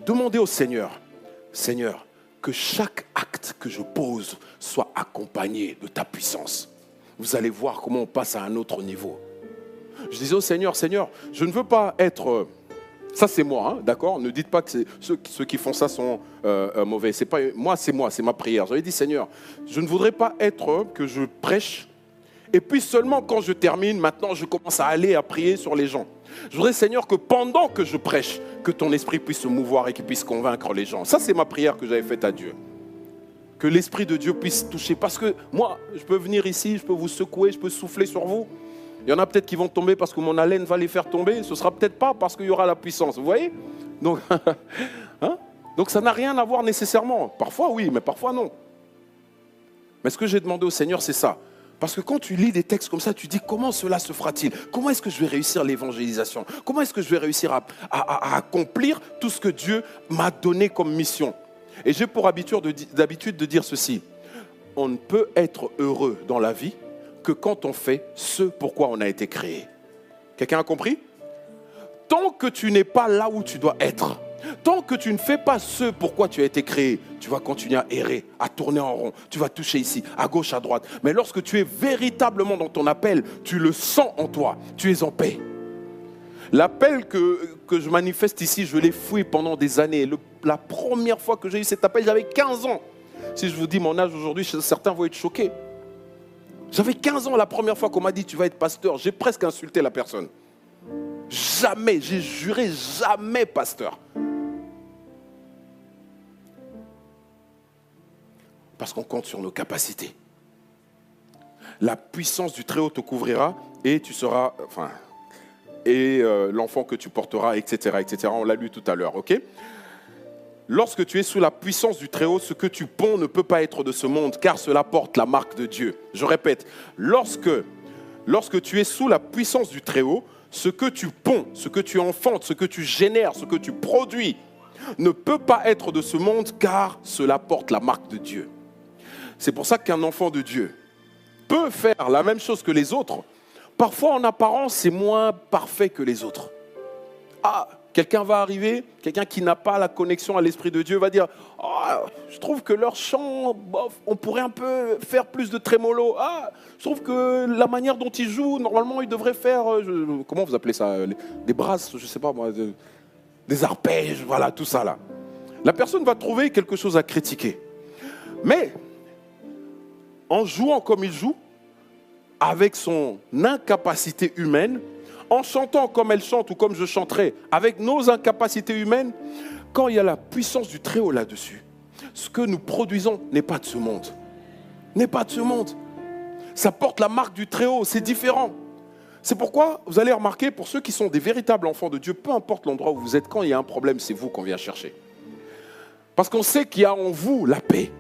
Demandez au Seigneur, Seigneur, que chaque acte que je pose soit accompagné de ta puissance. Vous allez voir comment on passe à un autre niveau. Je disais au Seigneur, Seigneur, je ne veux pas être... Ça, c'est moi, d'accord ? Ne dites pas que ceux qui font ça sont mauvais. C'est pas, moi, c'est ma prière. J'avais dit, Seigneur, je ne voudrais pas être que je prêche, et puis seulement quand je termine, maintenant, je commence à aller à prier sur les gens. Je voudrais, Seigneur, que pendant que je prêche, que ton esprit puisse se mouvoir et qu'il puisse convaincre les gens. Ça, c'est ma prière que j'avais faite à Dieu. Que l'Esprit de Dieu puisse toucher. Parce que moi, je peux venir ici, je peux vous secouer, je peux souffler sur vous. Il y en a peut-être qui vont tomber parce que mon haleine va les faire tomber. Ce ne sera peut-être pas parce qu'il y aura la puissance. Vous voyez ? Donc, donc ça n'a rien à voir nécessairement. Parfois oui, mais parfois non. Mais ce que j'ai demandé au Seigneur, c'est ça. Parce que quand tu lis des textes comme ça, tu dis comment cela se fera-t-il ? Comment est-ce que je vais réussir l'évangélisation ? Comment est-ce que je vais réussir à accomplir tout ce que Dieu m'a donné comme mission ? Et j'ai pour habitude de dire ceci. On ne peut être heureux dans la vie que quand on fait ce pourquoi on a été créé. Quelqu'un a compris ? Tant que tu n'es pas là où tu dois être, tant que tu ne fais pas ce pourquoi tu as été créé, tu vas continuer à errer, à tourner en rond. Tu vas toucher ici, à gauche, à droite. Mais lorsque tu es véritablement dans ton appel, tu le sens en toi. Tu es en paix. L'appel que je manifeste ici, je l'ai fouillé pendant des années. La première fois que j'ai eu cet appel, j'avais 15 ans. Si je vous dis mon âge aujourd'hui, certains vont être choqués. J'avais 15 ans la première fois qu'on m'a dit « tu vas être pasteur ». J'ai presque insulté la personne. Jamais, j'ai juré jamais pasteur. Parce qu'on compte sur nos capacités. La puissance du Très-Haut te couvrira et tu seras, l'enfant que tu porteras, etc., etc. On l'a lu tout à l'heure, ok ? Lorsque tu es sous la puissance du Très-Haut, ce que tu ponds ne peut pas être de ce monde, car cela porte la marque de Dieu. Je répète, lorsque tu es sous la puissance du Très-Haut, ce que tu ponds, ce que tu enfantes, ce que tu génères, ce que tu produis, ne peut pas être de ce monde, car cela porte la marque de Dieu. C'est pour ça qu'un enfant de Dieu peut faire la même chose que les autres. Parfois, en apparence, c'est moins parfait que les autres. Quelqu'un va arriver, quelqu'un qui n'a pas la connexion à l'Esprit de Dieu va dire « je trouve que leur chant, on pourrait un peu faire plus de trémolo. Je trouve que la manière dont ils jouent, normalement, ils devraient faire, comment vous appelez ça, des brasses, je ne sais pas moi, des arpèges, voilà, tout ça là. » La personne va trouver quelque chose à critiquer. Mais, en jouant comme il joue, avec son incapacité humaine, en chantant comme elle chante ou comme je chanterai, avec nos incapacités humaines, quand il y a la puissance du Très-Haut là-dessus, ce que nous produisons n'est pas de ce monde. N'est pas de ce monde. Ça porte la marque du Très-Haut, c'est différent. C'est pourquoi, vous allez remarquer, pour ceux qui sont des véritables enfants de Dieu, peu importe l'endroit où vous êtes, quand il y a un problème, c'est vous qu'on vient chercher. Parce qu'on sait qu'il y a en vous la paix.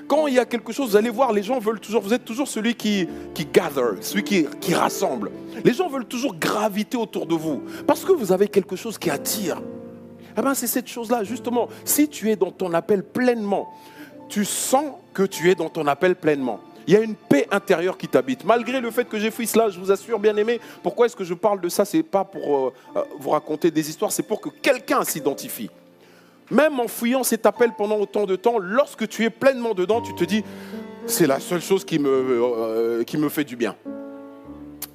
Quand il y a quelque chose, vous allez voir, les gens veulent toujours, vous êtes toujours celui qui gather, celui qui rassemble. Les gens veulent toujours graviter autour de vous, parce que vous avez quelque chose qui attire. C'est cette chose-là, justement, si tu es dans ton appel pleinement, tu sens que tu es dans ton appel pleinement. Il y a une paix intérieure qui t'habite. Malgré le fait que j'ai fouillé cela, je vous assure, bien-aimés, pourquoi est-ce que je parle de ça? Ce n'est pas pour vous raconter des histoires, c'est pour que quelqu'un s'identifie. Même en fouillant cet appel pendant autant de temps, lorsque tu es pleinement dedans, tu te dis, c'est la seule chose qui me fait du bien.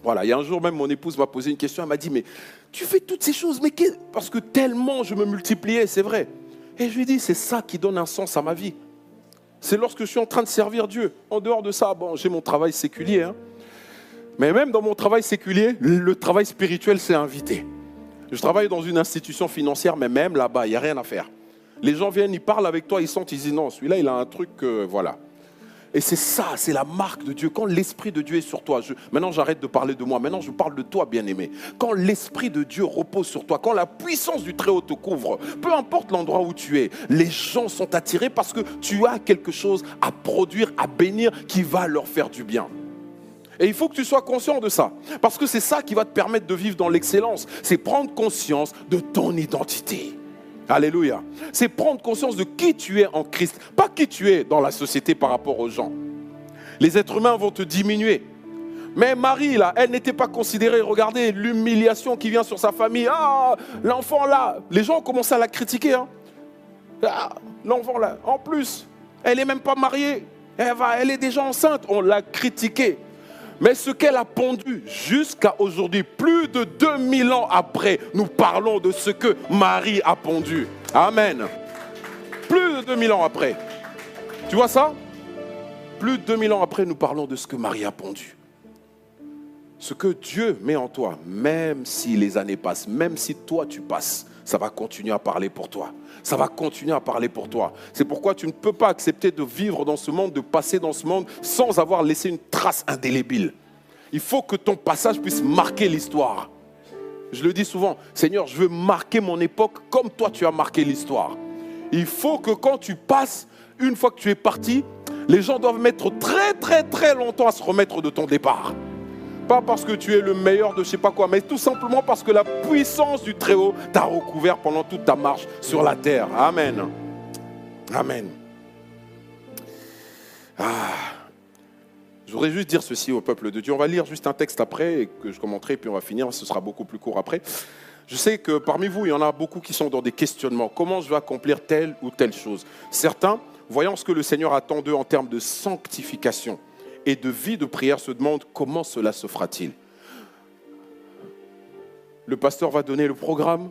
Voilà, il y a un jour même, mon épouse m'a posé une question, elle m'a dit, mais tu fais toutes ces choses, mais parce que tellement je me multipliais, c'est vrai. Et je lui ai dit, c'est ça qui donne un sens à ma vie. C'est lorsque je suis en train de servir Dieu. En dehors de ça, j'ai mon travail séculier. Mais même dans mon travail séculier, le travail spirituel s'est invité. Je travaille dans une institution financière, mais même là-bas, il n'y a rien à faire. Les gens viennent, ils parlent avec toi, ils sentent, ils disent non, celui-là, il a un truc, voilà. Et c'est ça, c'est la marque de Dieu. Quand l'Esprit de Dieu est sur toi, maintenant j'arrête de parler de moi, maintenant je parle de toi, bien-aimé. Quand l'Esprit de Dieu repose sur toi, quand la puissance du Très-Haut te couvre, peu importe l'endroit où tu es, les gens sont attirés parce que tu as quelque chose à produire, à bénir, qui va leur faire du bien. Et il faut que tu sois conscient de ça, parce que c'est ça qui va te permettre de vivre dans l'excellence. C'est prendre conscience de ton identité. Alléluia. C'est prendre conscience de qui tu es en Christ, pas qui tu es dans la société par rapport aux gens. Les êtres humains vont te diminuer. Mais Marie, là, elle n'était pas considérée. Regardez l'humiliation qui vient sur sa famille. L'enfant là, les gens ont commencé à la critiquer. L'enfant là, en plus, elle n'est même pas mariée. Elle est déjà enceinte. On l'a critiquée. Mais ce qu'elle a pondu jusqu'à aujourd'hui, plus de 2000 ans après, nous parlons de ce que Marie a pondu. Amen. Plus de 2000 ans après. Tu vois ça? Plus de 2000 ans après, nous parlons de ce que Marie a pondu. Ce que Dieu met en toi, même si les années passent, même si toi tu passes, ça va continuer à parler pour toi. Ça va continuer à parler pour toi. C'est pourquoi tu ne peux pas accepter de vivre dans ce monde, de passer dans ce monde sans avoir laissé une trace indélébile. Il faut que ton passage puisse marquer l'histoire. Je le dis souvent, Seigneur, je veux marquer mon époque comme toi tu as marqué l'histoire. Il faut que quand tu passes, une fois que tu es parti, les gens doivent mettre très très très longtemps à se remettre de ton départ. Pas parce que tu es le meilleur de je ne sais pas quoi, mais tout simplement parce que la puissance du Très-Haut t'a recouvert pendant toute ta marche sur la terre. Amen. Amen. Je voudrais juste dire ceci au peuple de Dieu. On va lire juste un texte après et que je commenterai, puis on va finir. Ce sera beaucoup plus court après. Je sais que parmi vous, il y en a beaucoup qui sont dans des questionnements. Comment je vais accomplir telle ou telle chose? Certains, voyant ce que le Seigneur attend d'eux en termes de sanctification et de vie de prière, se demandent comment cela se fera-t-il. Le pasteur va donner le programme.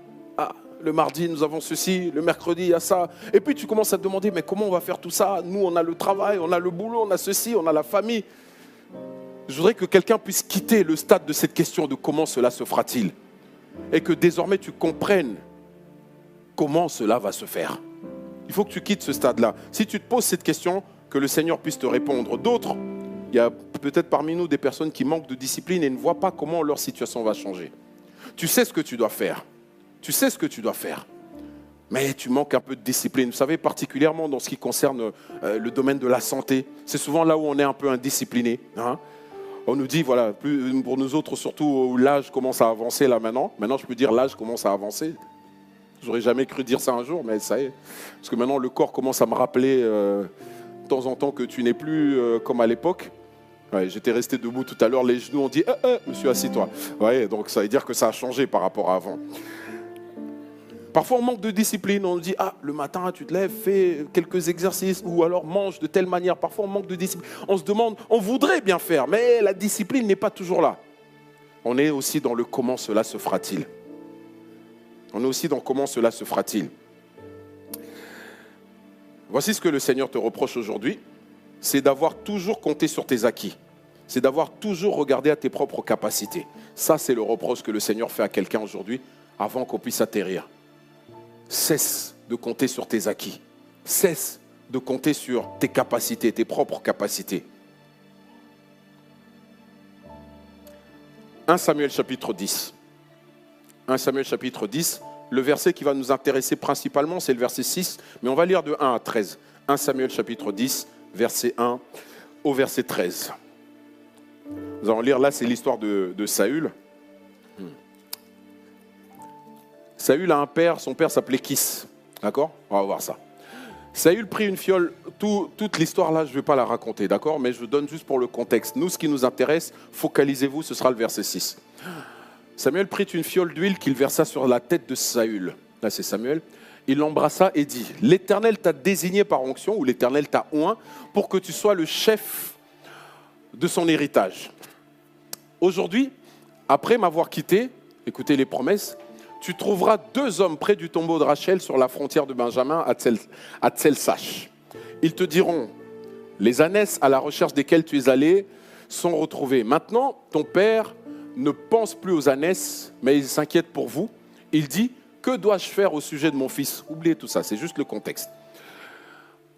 Le mardi, nous avons ceci. Le mercredi, il y a ça. Et puis, tu commences à te demander, mais comment on va faire tout ça? Nous, on a le travail, on a le boulot, on a ceci, on a la famille. Je voudrais que quelqu'un puisse quitter le stade de cette question de comment cela se fera-t-il. Et que désormais, tu comprennes comment cela va se faire. Il faut que tu quittes ce stade-là. Si tu te poses cette question, que le Seigneur puisse te répondre. D'autres, il y a peut-être parmi nous des personnes qui manquent de discipline et ne voient pas comment leur situation va changer. Tu sais ce que tu dois faire. Tu sais ce que tu dois faire. Mais tu manques un peu de discipline. Vous savez, particulièrement dans ce qui concerne le domaine de la santé. C'est souvent là où on est un peu indiscipliné. On nous dit, voilà, pour nous autres, surtout où l'âge commence à avancer là maintenant. Maintenant, je peux dire l'âge commence à avancer. J'aurais jamais cru dire ça un jour, mais ça y est. Parce que maintenant, le corps commence à me rappeler de temps en temps que tu n'es plus comme à l'époque. Ouais, j'étais resté debout tout à l'heure, les genoux ont dit monsieur, assis-toi. Ouais, donc ça veut dire que ça a changé par rapport à avant. Parfois, on manque de discipline. On dit, le matin, tu te lèves, fais quelques exercices ou alors mange de telle manière. Parfois, on manque de discipline. On se demande, on voudrait bien faire, mais la discipline n'est pas toujours là. On est aussi dans le comment cela se fera-t-il. On est aussi dans comment cela se fera-t-il. Voici ce que le Seigneur te reproche aujourd'hui. C'est d'avoir toujours compté sur tes acquis. C'est d'avoir toujours regardé à tes propres capacités. Ça, c'est le reproche que le Seigneur fait à quelqu'un aujourd'hui avant qu'on puisse atterrir. Cesse de compter sur tes acquis. Cesse de compter sur tes capacités, tes propres capacités. 1 Samuel chapitre 10. 1 Samuel chapitre 10, le verset qui va nous intéresser principalement, c'est le verset 6, mais on va lire de 1 à 13. 1 Samuel chapitre 10, verset 1 au verset 13. Nous allons lire, là c'est l'histoire de Saül. Saül a un père, son père s'appelait Kis. D'accord? On va voir ça. Saül prit une fiole, toute l'histoire là, je ne vais pas la raconter, d'accord? Mais je donne juste pour le contexte. Nous, ce qui nous intéresse, focalisez-vous, ce sera le verset 6. Samuel prit une fiole d'huile qu'il versa sur la tête de Saül. Là, c'est Samuel. Il l'embrassa et dit, « L'Éternel t'a désigné par onction, ou l'Éternel t'a oint, pour que tu sois le chef de son héritage. Aujourd'hui, après m'avoir quitté, écoutez les promesses, tu trouveras 2 hommes près du tombeau de Rachel sur la frontière de Benjamin à Tselsach. Ils te diront, les ânesses à la recherche desquelles tu es allé sont retrouvées. Maintenant, ton père ne pense plus aux ânesses, mais il s'inquiète pour vous. Il dit, que dois-je faire au sujet de mon fils? Oubliez tout ça, c'est juste le contexte.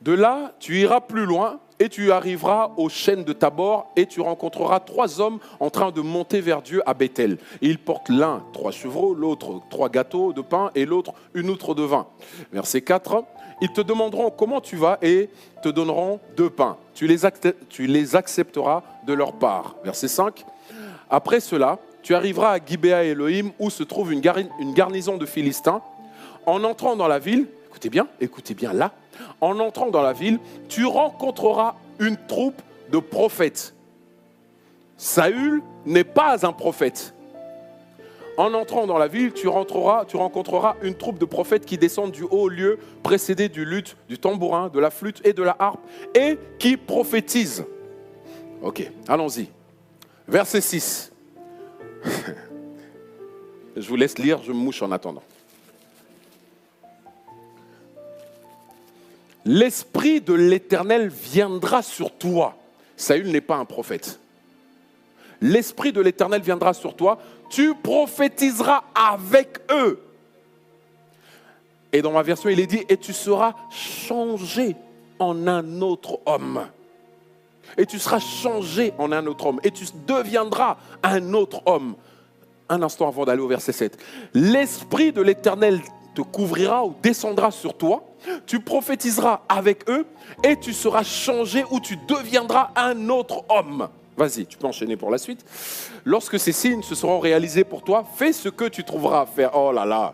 De là, tu iras plus loin et tu arriveras aux chênes de Tabor et tu rencontreras 3 hommes en train de monter vers Dieu à Bethel. Et ils portent l'un 3 chevreaux, l'autre 3 gâteaux de pain et l'autre une outre de vin. Verset 4, ils te demanderont comment tu vas et te donneront 2 pains. Tu les accepteras de leur part. Verset 5, après cela, tu arriveras à Gibéa Elohim où se trouve une garnison de Philistins. En entrant dans la ville, écoutez bien là, en entrant dans la ville, tu rencontreras une troupe de prophètes. Saül n'est pas un prophète. En entrant dans la ville, tu rencontreras une troupe de prophètes qui descendent du haut lieu, précédés du luth, du tambourin, de la flûte et de la harpe, et qui prophétisent. Ok, allons-y. Verset 6. Je vous laisse lire, je me mouche en attendant. L'Esprit de l'Éternel viendra sur toi. Saül n'est pas un prophète. l'Esprit de l'Éternel viendra sur toi, tu prophétiseras avec eux. Et dans ma version, il est dit, et tu seras changé en un autre homme. Et tu seras changé en un autre homme. Et tu deviendras un autre homme. Un instant avant d'aller au verset 7. L'Esprit de l'Éternel te couvrira ou descendra sur toi. Tu prophétiseras avec eux et tu seras changé ou tu deviendras un autre homme. Vas-y, tu peux enchaîner pour la suite. Lorsque ces signes se seront réalisés pour toi, fais ce que tu trouveras à faire. Oh là là.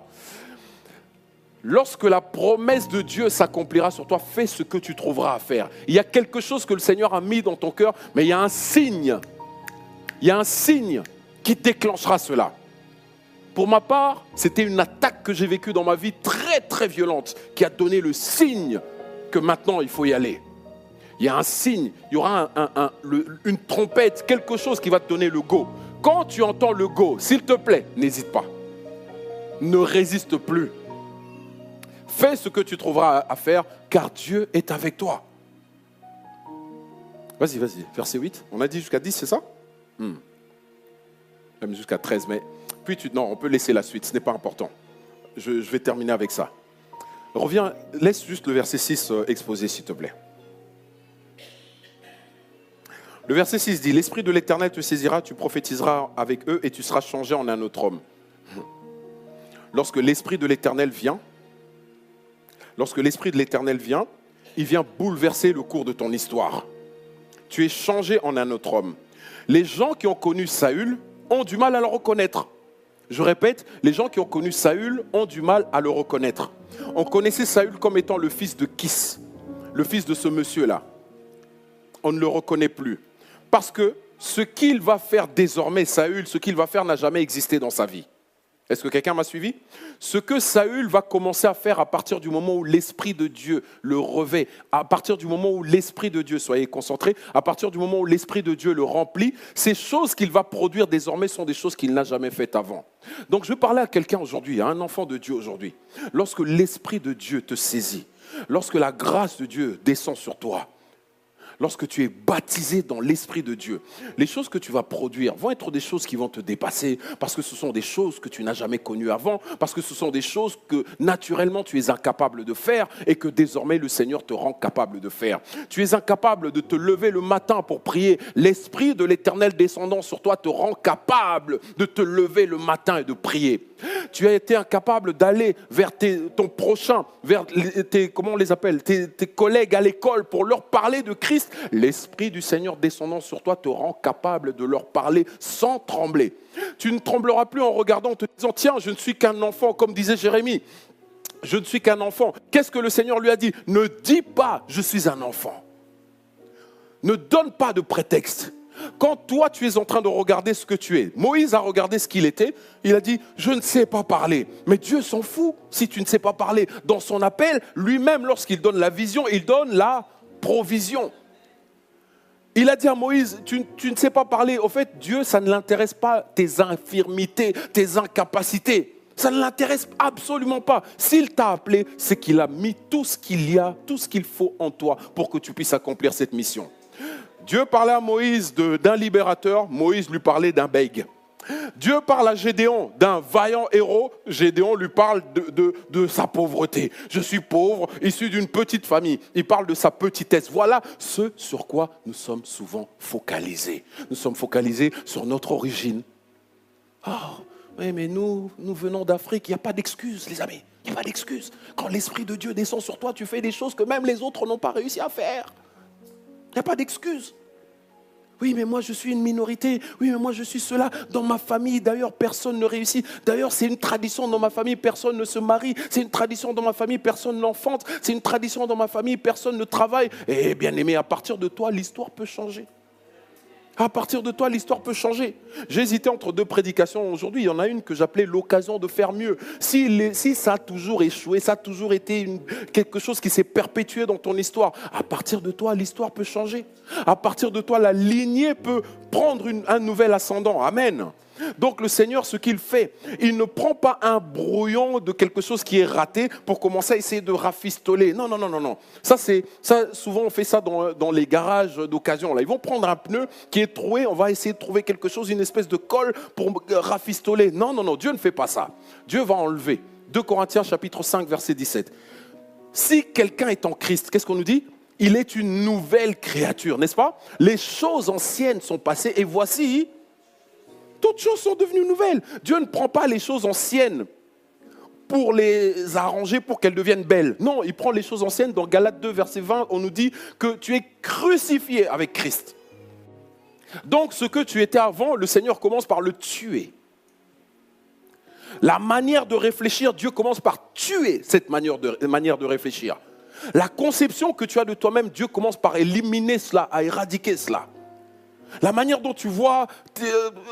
Lorsque la promesse de Dieu s'accomplira sur toi, fais ce que tu trouveras à faire. Il y a quelque chose que le Seigneur a mis dans ton cœur, mais il y a un signe. Il y a un signe qui déclenchera cela. Pour ma part, c'était une attaque que j'ai vécue dans ma vie très très violente qui a donné le signe que maintenant il faut y aller. Il y a un signe, il y aura une trompette, quelque chose qui va te donner le go. Quand tu entends le go, s'il te plaît, n'hésite pas. Ne résiste plus. Fais ce que tu trouveras à faire, car Dieu est avec toi. Vas-y, verset 8. On a dit jusqu'à 10, c'est ça? Même jusqu'à 13, mais puis non, on peut laisser la suite, ce n'est pas important. Je vais terminer avec ça. Reviens, laisse juste le verset 6 exposé, s'il te plaît. Le verset 6 dit, l'Esprit de l'Éternel te saisira, tu prophétiseras avec eux et tu seras changé en un autre homme. Lorsque l'Esprit de l'Éternel vient, il vient bouleverser le cours de ton histoire. Tu es changé en un autre homme. Les gens qui ont connu Saül ont du mal à le reconnaître. Je répète, les gens qui ont connu Saül ont du mal à le reconnaître. On connaissait Saül comme étant le fils de Kis, le fils de ce monsieur-là. On ne le reconnaît plus. Parce que ce qu'il va faire désormais, Saül, ce qu'il va faire n'a jamais existé dans sa vie. Est-ce que quelqu'un m'a suivi? Ce que Saül va commencer à faire à partir du moment où l'Esprit de Dieu le revêt, à partir du moment où l'Esprit de Dieu, soyez concentrés, à partir du moment où l'Esprit de Dieu le remplit, ces choses qu'il va produire désormais sont des choses qu'il n'a jamais faites avant. Donc je vais parler à quelqu'un aujourd'hui, à un enfant de Dieu aujourd'hui. Lorsque l'Esprit de Dieu te saisit, lorsque la grâce de Dieu descend sur toi, lorsque tu es baptisé dans l'Esprit de Dieu, les choses que tu vas produire vont être des choses qui vont te dépasser parce que ce sont des choses que tu n'as jamais connues avant, parce que ce sont des choses que naturellement tu es incapable de faire et que désormais le Seigneur te rend capable de faire. Tu es incapable de te lever le matin pour prier. L'Esprit de l'Éternel descendant sur toi te rend capable de te lever le matin et de prier. Tu as été incapable d'aller vers ton prochain, vers comment on les appelle, tes collègues à l'école pour leur parler de Christ. L'Esprit du Seigneur descendant sur toi te rend capable de leur parler sans trembler. Tu ne trembleras plus en regardant, en te disant, tiens, je ne suis qu'un enfant, comme disait Jérémie. Je ne suis qu'un enfant. Qu'est-ce que le Seigneur lui a dit? Ne dis pas, je suis un enfant. Ne donne pas de prétexte. Quand toi, tu es en train de regarder ce que tu es, Moïse a regardé ce qu'il était, il a dit, je ne sais pas parler. Mais Dieu s'en fout si tu ne sais pas parler. Dans son appel, lui-même, lorsqu'il donne la vision, il donne la provision. Il a dit à Moïse, tu ne sais pas parler. Au fait, Dieu, ça ne l'intéresse pas tes infirmités, tes incapacités. Ça ne l'intéresse absolument pas. S'il t'a appelé, c'est qu'il a mis tout ce qu'il faut en toi pour que tu puisses accomplir cette mission. Dieu parlait à Moïse d'un libérateur, Moïse lui parlait d'un bègue. Dieu parle à Gédéon d'un vaillant héros, Gédéon lui parle de sa pauvreté. Je suis pauvre, issu d'une petite famille. Il parle de sa petitesse. Voilà ce sur quoi nous sommes souvent focalisés. Nous sommes focalisés sur notre origine. Oh, oui, mais nous venons d'Afrique, il n'y a pas d'excuse, les amis. Il n'y a pas d'excuse. Quand l'Esprit de Dieu descend sur toi, tu fais des choses que même les autres n'ont pas réussi à faire. Il n'y a pas d'excuse. Oui, mais moi je suis une minorité. Oui, mais moi je suis cela. Dans ma famille, d'ailleurs, personne ne réussit. D'ailleurs, c'est une tradition dans ma famille, personne ne se marie. C'est une tradition dans ma famille, personne n'enfante. C'est une tradition dans ma famille, personne ne travaille. Et bien aimé, à partir de toi, l'histoire peut changer. À partir de toi, l'histoire peut changer. J'ai hésité entre deux prédications aujourd'hui. Il y en a une que j'appelais l'occasion de faire mieux. Si ça a toujours échoué, ça a toujours été quelque chose qui s'est perpétué dans ton histoire, à partir de toi, l'histoire peut changer. À partir de toi, la lignée peut prendre un nouvel ascendant. Amen. Donc le Seigneur, ce qu'il fait, il ne prend pas un brouillon de quelque chose qui est raté pour commencer à essayer de rafistoler. Non, non, non, non, non. Ça, souvent on fait ça dans les garages d'occasion. Là, ils vont prendre un pneu qui est troué, on va essayer de trouver quelque chose, une espèce de colle pour rafistoler. Non, non, non, Dieu ne fait pas ça. Dieu va enlever. 2 Corinthiens chapitre 5, verset 17. Si quelqu'un est en Christ, qu'est-ce qu'on nous dit ? Il est une nouvelle créature, n'est-ce pas ? Les choses anciennes sont passées et voici, toutes choses sont devenues nouvelles. Dieu ne prend pas les choses anciennes pour les arranger, pour qu'elles deviennent belles. Non, il prend les choses anciennes. Dans Galates 2, verset 20, on nous dit que tu es crucifié avec Christ. Donc, ce que tu étais avant, le Seigneur commence par le tuer. La manière de réfléchir, Dieu commence par tuer cette manière de réfléchir. La conception que tu as de toi-même, Dieu commence par éliminer cela, à éradiquer cela. La manière dont tu vois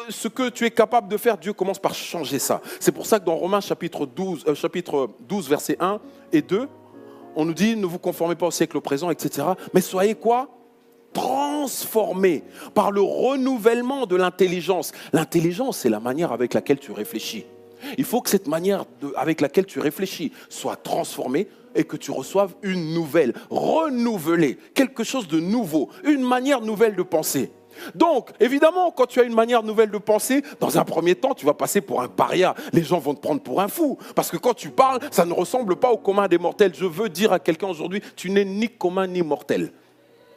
ce que tu es capable de faire, Dieu commence par changer ça. C'est pour ça que dans Romains chapitre 12, versets 1 et 2, on nous dit, ne vous conformez pas au siècle présent, etc. Mais soyez quoi ? Transformés par le renouvellement de l'intelligence. L'intelligence, c'est la manière avec laquelle tu réfléchis. Il faut que cette manière avec laquelle tu réfléchis soit transformée et que tu reçoives une nouvelle, renouvelée, quelque chose de nouveau, une manière nouvelle de penser. Donc, évidemment, quand tu as une manière nouvelle de penser, dans un premier temps, tu vas passer pour un paria. Les gens vont te prendre pour un fou. Parce que quand tu parles, ça ne ressemble pas au commun des mortels. Je veux dire à quelqu'un aujourd'hui, tu n'es ni commun ni mortel.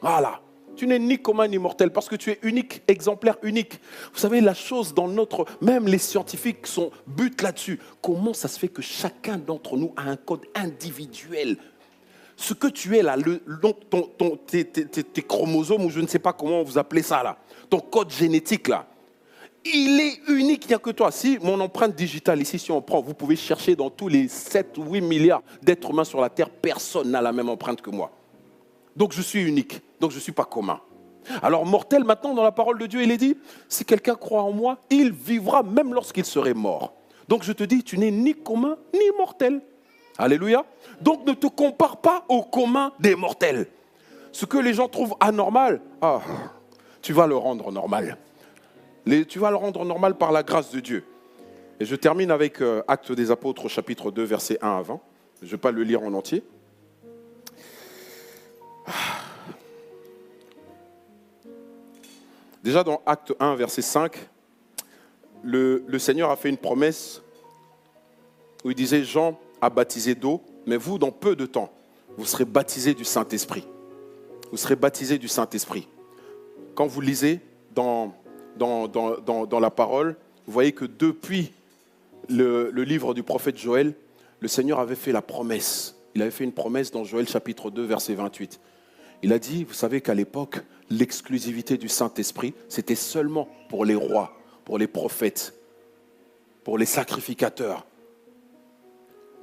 Voilà. Tu n'es ni commun ni mortel parce que tu es unique, exemplaire unique. Vous savez, la chose dans même les scientifiques butent là-dessus. Comment ça se fait que chacun d'entre nous a un code individuel ? Ce que tu es là, tes chromosomes, ou je ne sais pas comment vous appelez ça là, ton code génétique là, il est unique, il n'y a que toi. Si mon empreinte digitale ici, si on prend, vous pouvez chercher dans tous les 7 ou 8 milliards d'êtres humains sur la Terre, personne n'a la même empreinte que moi. Donc je suis unique, donc je ne suis pas commun. Alors mortel, maintenant dans la parole de Dieu, il est dit, si quelqu'un croit en moi, il vivra même lorsqu'il serait mort. Donc je te dis, tu n'es ni commun ni mortel. Alléluia. Donc ne te compare pas au commun des mortels. Ce que les gens trouvent anormal, tu vas le rendre normal. Tu vas le rendre normal par la grâce de Dieu. Et je termine avec Actes des Apôtres, chapitre 2, versets 1 à 20. Je ne vais pas le lire en entier. Déjà dans Acte 1, verset 5, le Seigneur a fait une promesse où il disait, Jean a baptisé d'eau, mais vous, dans peu de temps, vous serez baptisés du Saint-Esprit. Vous serez baptisés du Saint-Esprit. Quand vous lisez dans la parole, vous voyez que depuis le livre du prophète Joël, le Seigneur avait fait la promesse. Il avait fait une promesse dans Joël chapitre 2, verset 28. Il a dit, vous savez qu'à l'époque, l'exclusivité du Saint-Esprit, c'était seulement pour les rois, pour les prophètes, pour les sacrificateurs.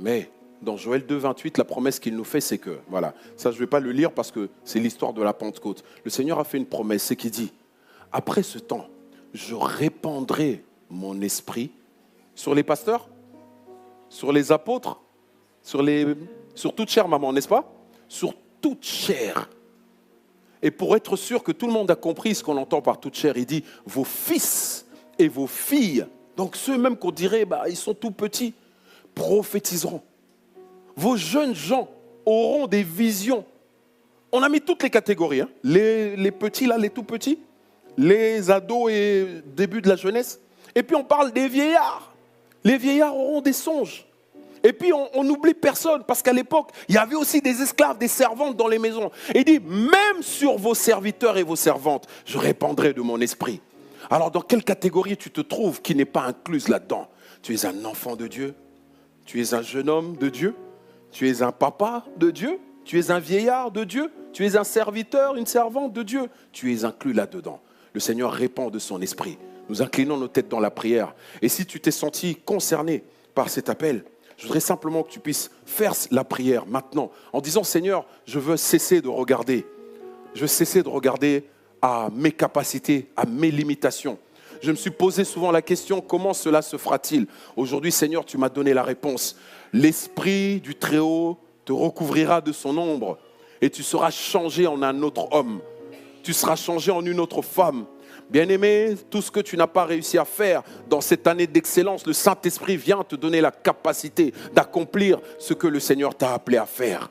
Mais dans Joël 2, 28, la promesse qu'il nous fait, c'est que, voilà, ça je ne vais pas le lire parce que c'est l'histoire de la Pentecôte. Le Seigneur a fait une promesse, c'est qu'il dit, après ce temps, je répandrai mon esprit sur les pasteurs, sur les apôtres, sur toute chair, maman, n'est-ce pas ? Sur toute chair. Et pour être sûr que tout le monde a compris ce qu'on entend par toute chair, il dit, vos fils et vos filles, donc ceux même qu'on dirait, ils sont tout petits, prophétiseront. Vos jeunes gens auront des visions. On a mis toutes les catégories, hein. Les petits là, les tout petits, les ados et début de la jeunesse. Et puis on parle des vieillards. Les vieillards auront des songes. Et puis on n'oublie personne, parce qu'à l'époque, il y avait aussi des esclaves, des servantes dans les maisons. Et il dit, même sur vos serviteurs et vos servantes, je répandrai de mon esprit. Alors dans quelle catégorie tu te trouves qui n'est pas incluse là-dedans ? Tu es un enfant de Dieu ? Tu es un jeune homme de Dieu ? Tu es un papa de Dieu ? Tu es un vieillard de Dieu ? Tu es un serviteur, une servante de Dieu ? Tu es inclus là-dedans. Le Seigneur répand de son esprit. Nous inclinons nos têtes dans la prière. Et si tu t'es senti concerné par cet appel, je voudrais simplement que tu puisses faire la prière maintenant en disant, Seigneur, je veux cesser de regarder. Je veux cesser de regarder à mes capacités, à mes limitations. Je me suis posé souvent la question, comment cela se fera-t-il ? Aujourd'hui, Seigneur, tu m'as donné la réponse. L'Esprit du Très-Haut te recouvrira de son ombre et tu seras changé en un autre homme. Tu seras changé en une autre femme. Bien-aimé, tout ce que tu n'as pas réussi à faire dans cette année d'excellence, le Saint-Esprit vient te donner la capacité d'accomplir ce que le Seigneur t'a appelé à faire.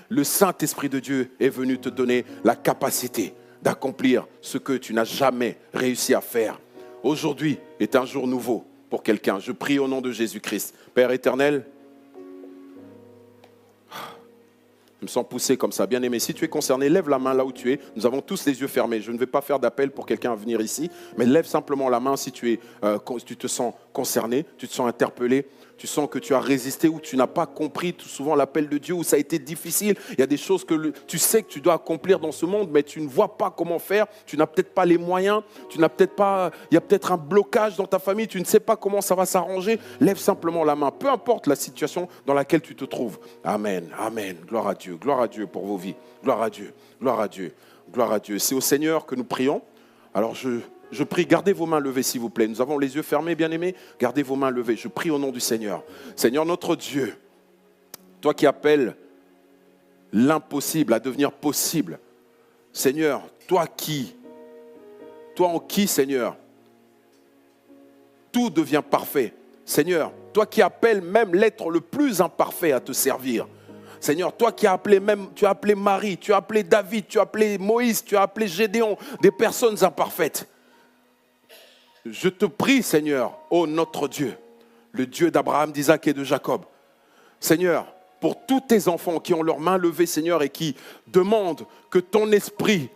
Le Saint-Esprit de Dieu est venu te donner la capacité d'accomplir ce que tu n'as jamais réussi à faire. Aujourd'hui est un jour nouveau pour quelqu'un. Je prie au nom de Jésus-Christ. Père éternel, je me sens poussé comme ça. Bien-aimé, si tu es concerné, lève la main là où tu es. Nous avons tous les yeux fermés. Je ne vais pas faire d'appel pour quelqu'un à venir ici, mais lève simplement la main si tu te sens concerné, tu te sens interpellé, tu sens que tu as résisté ou tu n'as pas compris tout souvent l'appel de Dieu, ou ça a été difficile. Il y a des choses que tu sais que tu dois accomplir dans ce monde, mais tu ne vois pas comment faire. Tu n'as peut-être pas les moyens, il y a peut-être un blocage dans ta famille, tu ne sais pas comment ça va s'arranger. Lève simplement la main, peu importe la situation dans laquelle tu te trouves. Amen, amen, gloire à Dieu pour vos vies. Gloire à Dieu, gloire à Dieu, gloire à Dieu. C'est au Seigneur que nous prions. Alors je prie, gardez vos mains levées s'il vous plaît. Nous avons les yeux fermés, bien-aimés. Gardez vos mains levées. Je prie au nom du Seigneur. Seigneur notre Dieu, toi qui appelles l'impossible à devenir possible. Seigneur, toi en qui, Seigneur, tout devient parfait. Seigneur, toi qui appelles même l'être le plus imparfait à te servir. Seigneur, toi qui as appelé tu as appelé Marie, tu as appelé David, tu as appelé Moïse, tu as appelé Gédéon, des personnes imparfaites. Je te prie, Seigneur, ô notre Dieu, le Dieu d'Abraham, d'Isaac et de Jacob. Seigneur, pour tous tes enfants qui ont leurs mains levées, Seigneur, et qui demandent que ton esprit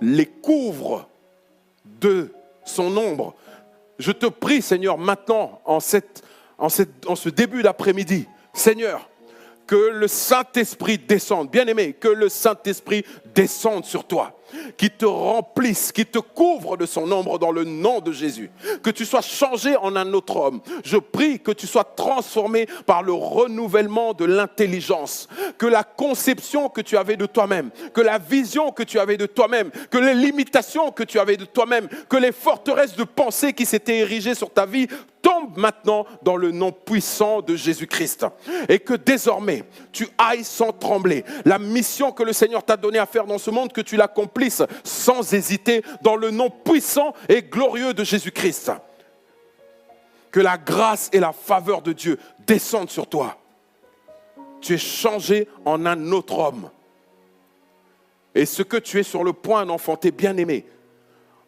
les couvre de son ombre, je te prie, Seigneur, maintenant, en ce début d'après-midi, Seigneur, que le Saint-Esprit descende, bien-aimé, que le Saint-Esprit descende sur toi, qui te remplisse, qui te couvre de son ombre dans le nom de Jésus. Que tu sois changé en un autre homme. Je prie que tu sois transformé par le renouvellement de l'intelligence. Que la conception que tu avais de toi-même, que la vision que tu avais de toi-même, que les limitations que tu avais de toi-même, que les forteresses de pensée qui s'étaient érigées sur ta vie tombent maintenant dans le nom puissant de Jésus-Christ. Et que désormais, tu ailles sans trembler. La mission que le Seigneur t'a donnée à faire dans ce monde, que tu l'accomplisses sans hésiter dans le nom puissant et glorieux de Jésus-Christ. Que la grâce et la faveur de Dieu descendent sur toi. Tu es changé en un autre homme. Et ce que tu es sur le point d'enfanter, bien-aimé,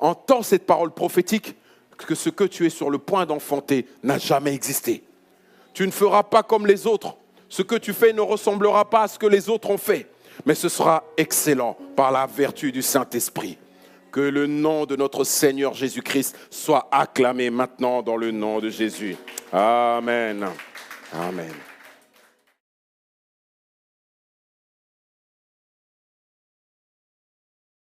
entends cette parole prophétique, que ce que tu es sur le point d'enfanter n'a jamais existé. Tu ne feras pas comme les autres. Ce que tu fais ne ressemblera pas à ce que les autres ont fait. Mais ce sera excellent par la vertu du Saint-Esprit. Que le nom de notre Seigneur Jésus-Christ soit acclamé maintenant dans le nom de Jésus. Amen. Amen.